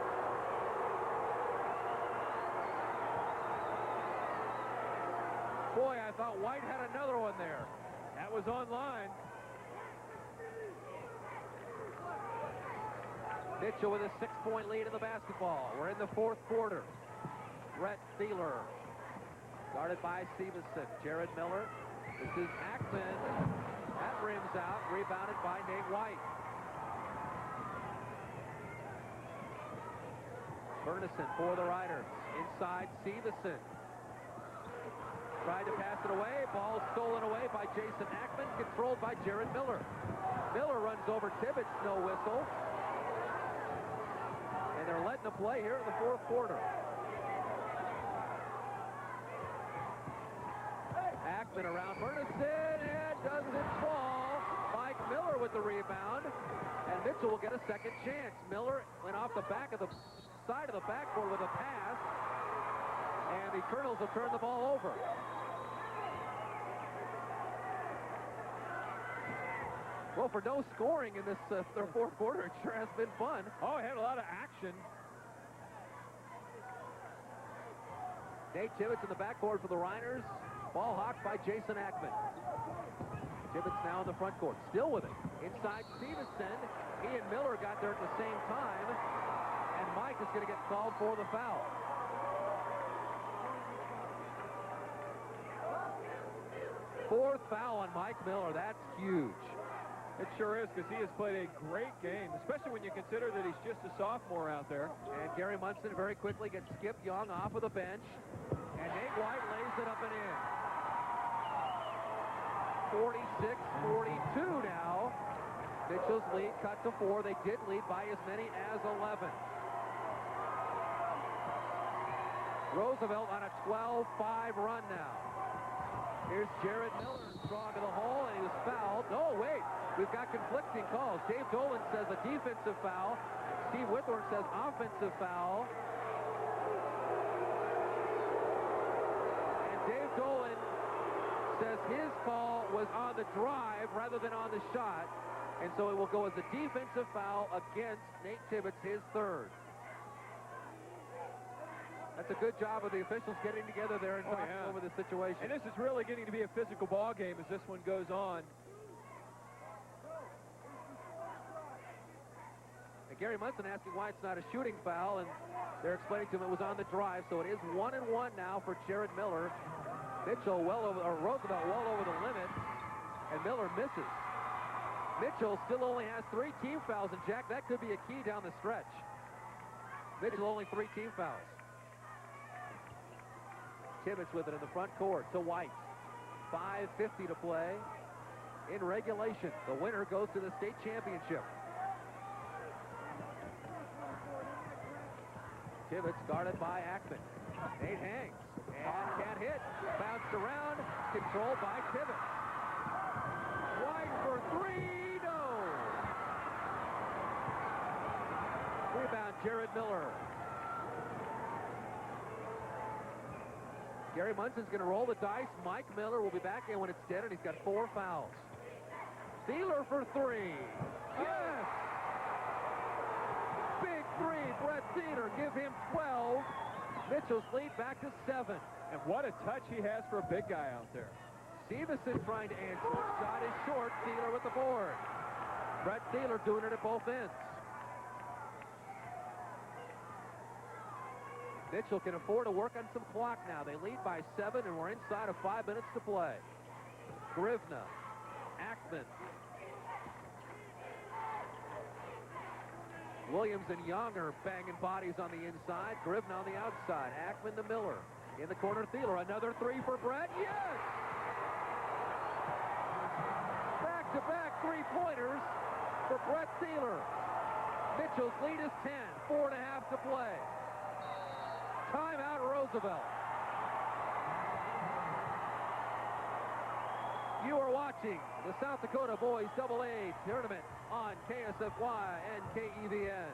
Speaker 4: Boy, I thought White had another one there.
Speaker 3: That was online.
Speaker 4: Mitchell with a 6-point lead in the basketball. We're in the 4th quarter. Brett Thieler, guarded by Severson. Jared Miller. This is Ackman. That rims out, rebounded by Nate White. Bernison for the Riders. Inside Severson. Tried to pass it away. Ball stolen away by Jason Ackman, controlled by Jared Miller. Miller runs over Tibbetts, no whistle. And they're letting the play here in the 4th quarter. Ackman around Bernison and doesn't fall. Mike Miller with the rebound. And Mitchell will get a second chance. Miller went off the back of the side of the backboard with a pass. And the Kernels will turn the ball over. Well, for no scoring in this 4th quarter, it sure has been fun.
Speaker 3: Oh, it had a lot of action.
Speaker 4: Nate Tibbetts in the backboard for the Riders. Ball hawked by Jason Ackman. Tibbetts now in the front court, still with it. Inside Severson. He and Miller got there at the same time. And Mike is going to get called for the foul. Fourth foul on Mike Miller. That's huge.
Speaker 3: It sure is, because he has played a great game, especially when you consider that he's just a sophomore out there.
Speaker 4: And Gary Munson very quickly gets Skip Young off of the bench. And Nate White lays it up and in. 46-42 now. Mitchell's lead cut to 4. They did lead by as many as 11. Roosevelt on a 12-5 run now. Here's Jared Miller strong to the hole, and he was fouled. Oh, wait, we've got conflicting calls. Dave Dolan says a defensive foul. Steve Whitthorne says offensive foul. And Dave Dolan says his call was on the drive rather than on the shot. And so it will go as a defensive foul against Nate Tibbetts, his third. That's a good job of the officials getting together there and talking over the situation.
Speaker 3: And this is really getting to be a physical ball game as this one goes on.
Speaker 4: And Gary Munson asking why it's not a shooting foul, and they're explaining to him it was on the drive, so it is 1-1 now for Jared Miller. Mitchell Roosevelt well over the limit, and Miller misses. Mitchell still only has 3 team fouls, and Jack, that could be a key down the stretch. Mitchell only 3 team fouls. Tibbetts with it in the front court to White. 5:50 to play in regulation. The winner goes to the state championship. Tibbetts guarded by Ackman. Nate hangs and can't hit. Bounced around, controlled by Tibbetts. White for 3, no! Rebound, Jared Miller. Gary Munson's going to roll the dice. Mike Miller will be back in when it's dead, and he's got 4 fouls. Thieler for 3. Yes! Big 3, Brett Thieler. Give him 12. Mitchell's lead back to 7.
Speaker 3: And what a touch he has for a big guy out there.
Speaker 4: Stevenson trying to answer. Shot is short. Thieler with the board. Brett Thieler doing it at both ends. Mitchell can afford to work on some clock now. They lead by 7, and we're inside of 5 minutes to play. Grivna, Ackman, Williams and Young are banging bodies on the inside. Grivna on the outside. Ackman to Miller. In the corner, Thieler. Another 3 for Brett. Yes! Back-to-back 3-pointers for Brett Thieler. Mitchell's lead is 10. 4.5 to play. Timeout, Roosevelt. You are watching the South Dakota Boys AA Tournament on KSFY and KEVN.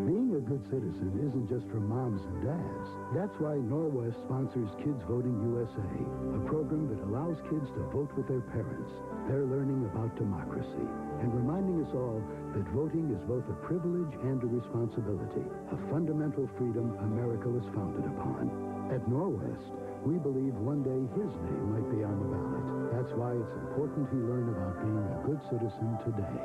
Speaker 5: Being a good citizen isn't just for moms and dads. That's why Norwest sponsors Kids Voting USA, a program that allows kids to vote with their parents. They're learning about democracy and reminding us all that voting is both a privilege and a responsibility, a fundamental freedom America was founded upon. At Norwest, we believe one day his name might be on the ballot. That's why it's important he learn about being a good citizen today.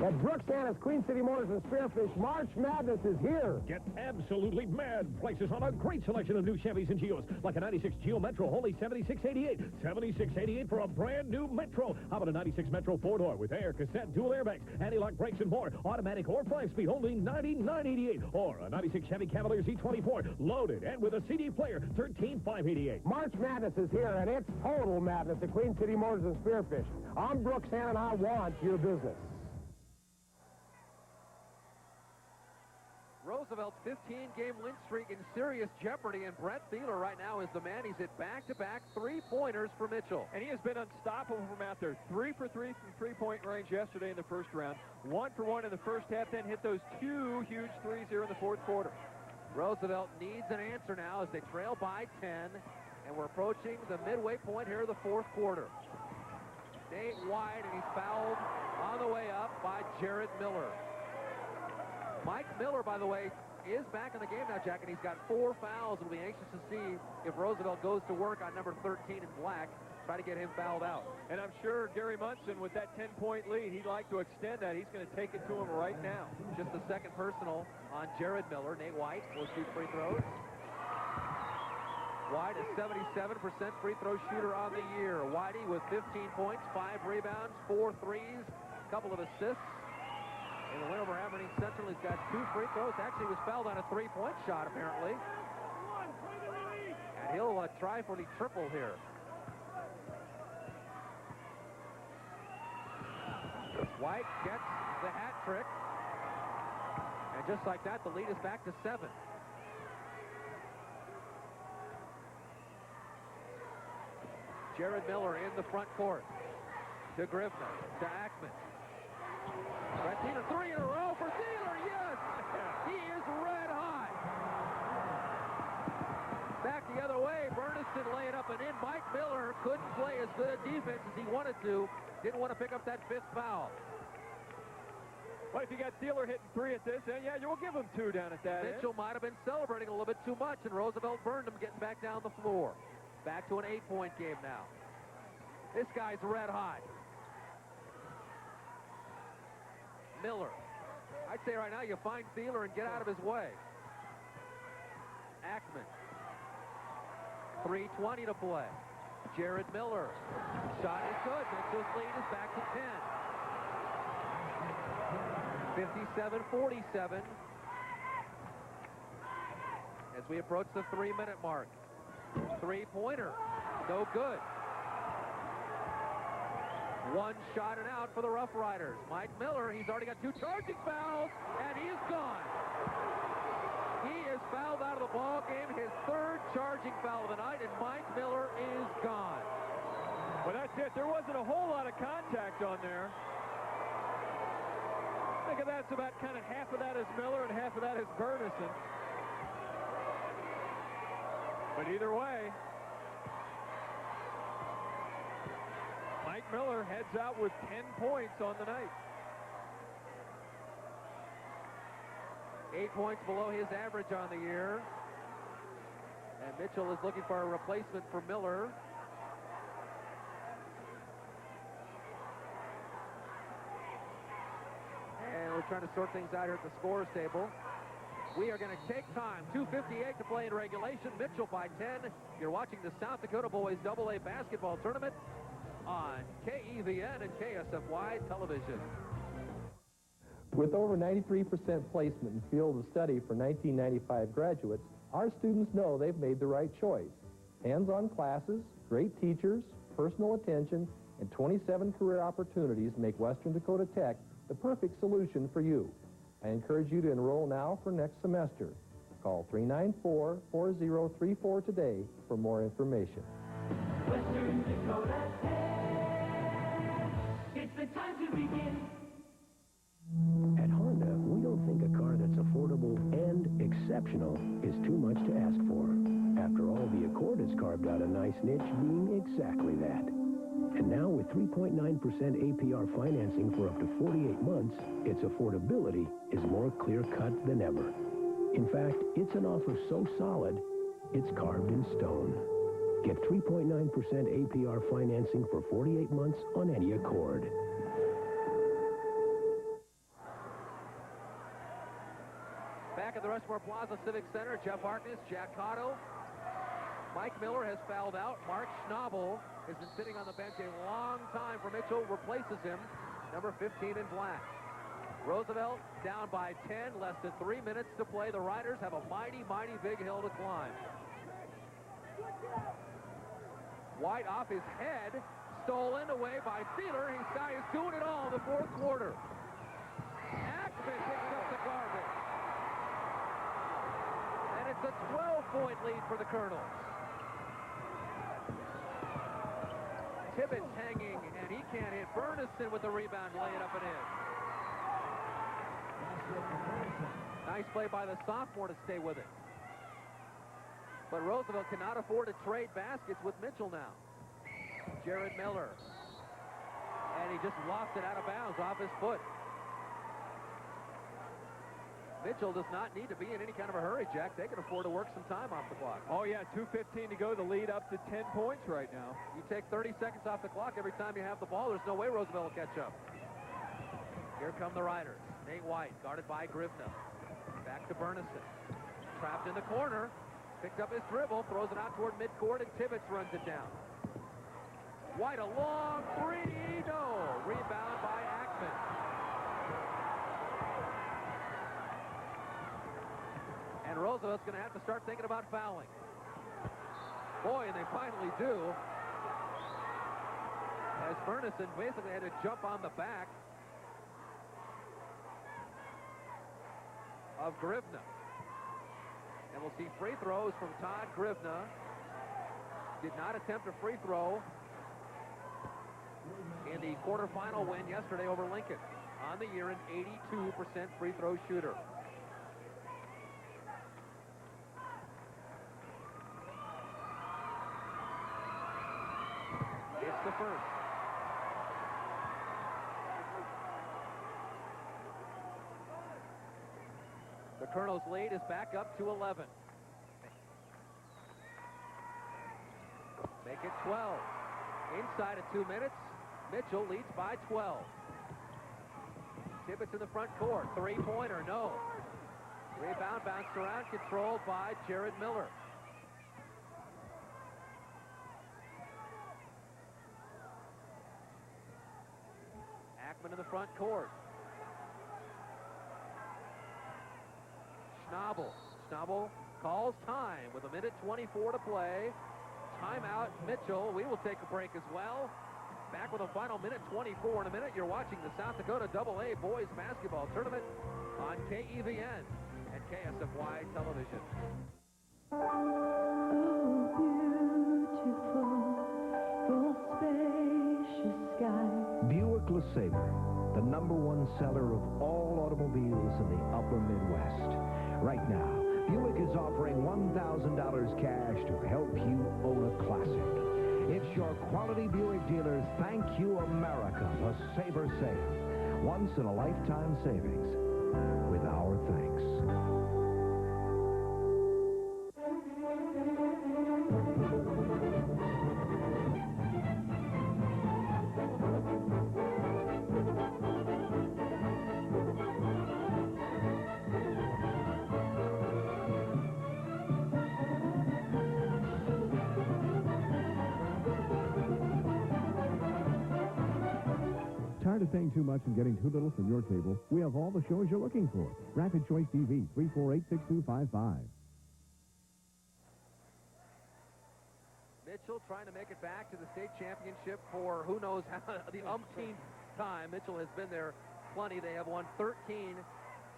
Speaker 16: At Brooks Anna's Queen City Motors and Spearfish, March Madness is here.
Speaker 13: Get absolutely mad prices on a great selection of new Chevys and Geos, like a 96 Geo Metro, only $76.88. $76.88 for a brand new Metro. How about a 96 Metro 4-door with air, cassette, dual airbags, anti-lock brakes, and more? Automatic or 5-speed, only $99.88. Or a 96 Chevy Cavalier Z24, loaded and with a CD player, $13,588.
Speaker 16: March Madness is here, and it's total madness at Queen City Motors and Spearfish. I'm Brooks Anna, and I want your business.
Speaker 4: Roosevelt's 15-game win streak in serious jeopardy, and Brett Thieler right now is the man. He's hit back-to-back 3-pointers for Mitchell.
Speaker 3: And he has been unstoppable from out there. 3 for 3 from three-point range yesterday in the first round. 1 for 1 in the first half, then hit those 2 huge threes here in the fourth quarter.
Speaker 4: Roosevelt needs an answer now as they trail by 10, and we're approaching the midway point here of the fourth quarter. Nate White, and he's fouled on the way up by Jared Miller. Mike Miller, by the way, is back in the game now, Jack, and he's got 4 fouls. We'll be anxious to see if Roosevelt goes to work on number 13 in black, try to get him fouled out.
Speaker 3: And I'm sure Gary Munson, with that 10-point lead, he'd like to extend that. He's going to take it to him right now.
Speaker 4: Just the second personal on Jared Miller. Nate White will shoot free throws. White, a 77% free throw shooter on the year. Whitey with 15 points, 5 rebounds, 4 threes, a couple of assists. In the win over Aberdeen Central, he's got 2 free throws. Actually, was fouled on a 3-point shot, apparently. And he'll try for the triple here. White gets the hat trick. And just like that, the lead is back to 7. Jared Miller in the front court. To Grivna. To Ackman. Right, 3 in a row for Thieler. Yes! He is red hot. Back the other way. Bernison laying up and in. Mike Miller couldn't play as good a defense as he wanted to. Didn't want to pick up that 5th foul.
Speaker 3: Well, if you got Thieler hitting 3 at this end, yeah, you'll give him 2 down at that
Speaker 4: Mitchell might have been celebrating a little bit too much, and Roosevelt burned him getting back down the floor. Back to an 8-point game now. This guy's red hot. Miller. I'd say right now you find Thieler and get out of his way. Ackman. 3:20 to play. Jared Miller. Shot is good. Mitchell's lead is back to 10. 57-47. As we approach the 3-minute mark. 3-pointer. No good. 1 shot and out for the Rough Riders. Mike Miller, he's already got 2 charging fouls, and he is gone. He is fouled out of the ball game, his 3rd charging foul of the night, and Mike Miller is gone.
Speaker 3: Well, that's it. There wasn't a whole lot of contact on there. I think that's about kind of half of that is Miller and half of that is Bernison. But either way, Mike Miller heads out with 10 points on the night.
Speaker 4: 8 points below his average on the year. And Mitchell is looking for a replacement for Miller. And we're trying to sort things out here at the scores table. We are going to take time. 2:58 to play in regulation. Mitchell by 10. You're watching the South Dakota Boys AA basketball tournament on KEVN and KSFY television.
Speaker 16: With over 93% placement in field of study for 1995 graduates, our students know they've made the right choice. Hands-on classes, great teachers, personal attention, and 27 career opportunities make Western Dakota Tech the perfect solution for you. I encourage you to enroll now for next semester. Call 394-4034 today for more information.
Speaker 22: Western Dakota Tech. It's the time to begin.
Speaker 20: At Honda, we don't think a car that's affordable and exceptional is too much to ask for. After all, the Accord has carved out a nice niche being exactly that. And now with 3.9% APR financing for up to 48 months, its affordability is more clear-cut than ever. In fact, it's an offer so solid, it's carved in stone. Get 3.9% APR financing for 48 months on any Accord.
Speaker 4: Back at the Rushmore Plaza Civic Center, Jeff Harkness, Jack Cotto. Mike Miller has fouled out. Mark Schnabel has been sitting on the bench a long time for Mitchell. Replaces him, number 15 in black. Roosevelt down by 10, less than 3 minutes to play. The Riders have a mighty, mighty big hill to climb. White off his head, stolen away by Thieler. This guy is doing it all in the 4th quarter. Ackman picks up the garbage. And it's a 12-point lead for the Kernels. Tibbetts hanging, and he can't hit. Bernison with the rebound, lay it up and in. Nice play by the sophomore to stay with it. But Roosevelt cannot afford to trade baskets with Mitchell now. Jared Miller. And he just lost it out of bounds off his foot. Mitchell does not need to be in any kind of a hurry, Jack. They can afford to work some time off the clock.
Speaker 3: Oh, yeah, 2:15 to go. The lead up to 10 points right now.
Speaker 4: You take 30 seconds off the clock every time you have the ball. There's no way Roosevelt will catch up. Here come the Riders. Nate White, guarded by Grivna. Back to Bernison. Trapped in the corner. Picked up his dribble, throws it out toward midcourt, and Tibbetts runs it down. White, a long 3, no. Rebound by Ackman. And Roosevelt's going to have to start thinking about fouling. Boy, and they finally do. As Burnison basically had to jump on the back of Grivna. And we'll see free throws from Todd Grivna. Did not attempt a free throw in the quarterfinal win yesterday over Lincoln. On the year, an 82% free throw shooter. It's the first. The Kernels' lead is back up to 11. Make it 12. Inside of 2 minutes, Mitchell leads by 12. Tibbetts in the front court. Three-pointer, no. Rebound bounced around, controlled by Jared Miller. Ackman in the front court. Schnabel calls time with 1:24 to play. Timeout, Mitchell. We will take a break as well. Back with a final 1:24 in a minute. You're watching the South Dakota AA Boys Basketball Tournament on KEVN and KSFY Television.
Speaker 2: Buick LeSabre, the #1 seller of all automobiles in the upper Midwest. Right now, Buick is offering $1,000 cash to help you own a classic. It's your quality Buick dealer's Thank You America LeSabre sale. Once in a lifetime savings with our thanks.
Speaker 7: Tired of paying too much and getting too little from your cable? We have all the shows you're looking for. Rapid Choice TV, 348-6255.
Speaker 4: Mitchell trying to make it back to the state championship for who knows how, the umpteenth time. Mitchell has been there plenty. They have won 13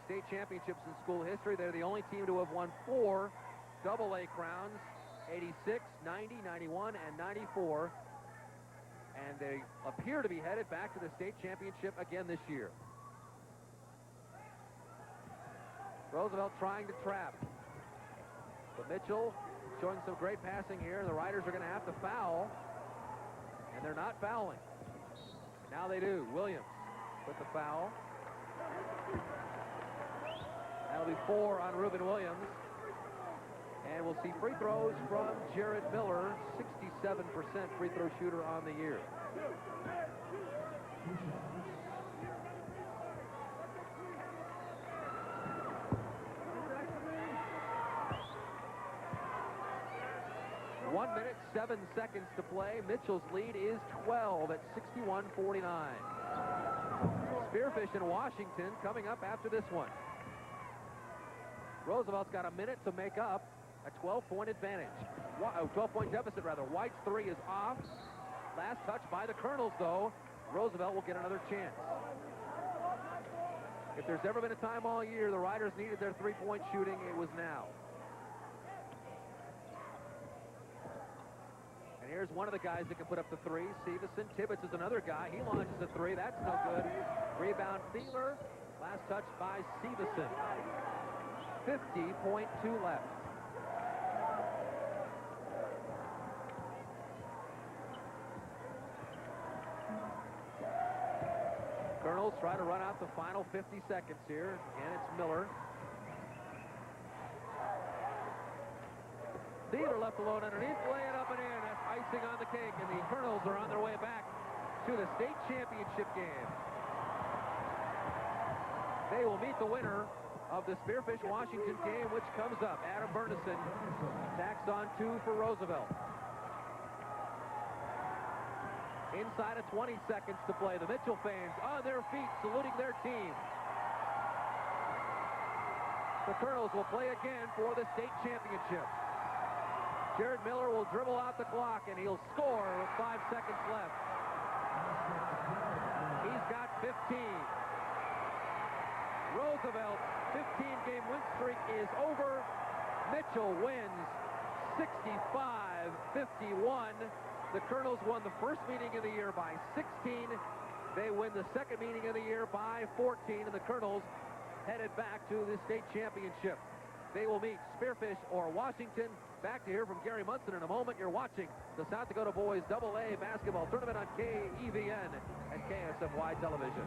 Speaker 4: state championships in school history. They're the only team to have won 4 AA crowns, 86, 90, 91, and 94. And they appear to be headed back to the state championship again this year. Roosevelt trying to trap. But Mitchell showing some great passing here. The Riders are going to have to foul. And they're not fouling. Now they do. Williams with the foul. That'll be 4 on Reuben Williams. And we'll see free throws from Jared Miller, 67% free throw shooter on the year. One minute, 7 seconds to play. Mitchell's lead is 12 at 61-49. Spearfish in Washington coming up after this one. Roosevelt's got a minute to make up a 12-point advantage. 12-point deficit, rather. White's 3 is off. Last touch by the Kernels, though. Roosevelt will get another chance. If there's ever been a time all year the Riders needed their 3-point shooting, it was now. And here's one of the guys that can put up the 3. Severson. Tibbetts is another guy. He launches a 3. That's no good. Rebound, Thieler. Last touch by Severson. 50.2 left. Kernels try to run out the final 50 seconds here. Again, it's Miller. Thieler left alone underneath, lay it up and in. That's icing on the cake, and the Kernels are on their way back to the state championship game. They will meet the winner of the Spearfish Washington game, which comes up. Adam Burnison tacks on 2 for Roosevelt. Inside of 20 seconds to play. The Mitchell fans on their feet saluting their team. The Kernels will play again for the state championship. Jared Miller will dribble out the clock, and he'll score with 5 seconds left. He's got 15. Roosevelt 15-game win streak is over. Mitchell wins 65-51. The Kernels won the first meeting of the year by 16. They win the second meeting of the year by 14, and the Kernels headed back to the state championship. They will meet Spearfish or Washington. Back to hear from Gary Munson in a moment. You're watching the South Dakota Boys AA Basketball Tournament on KEVN and KSFY Television.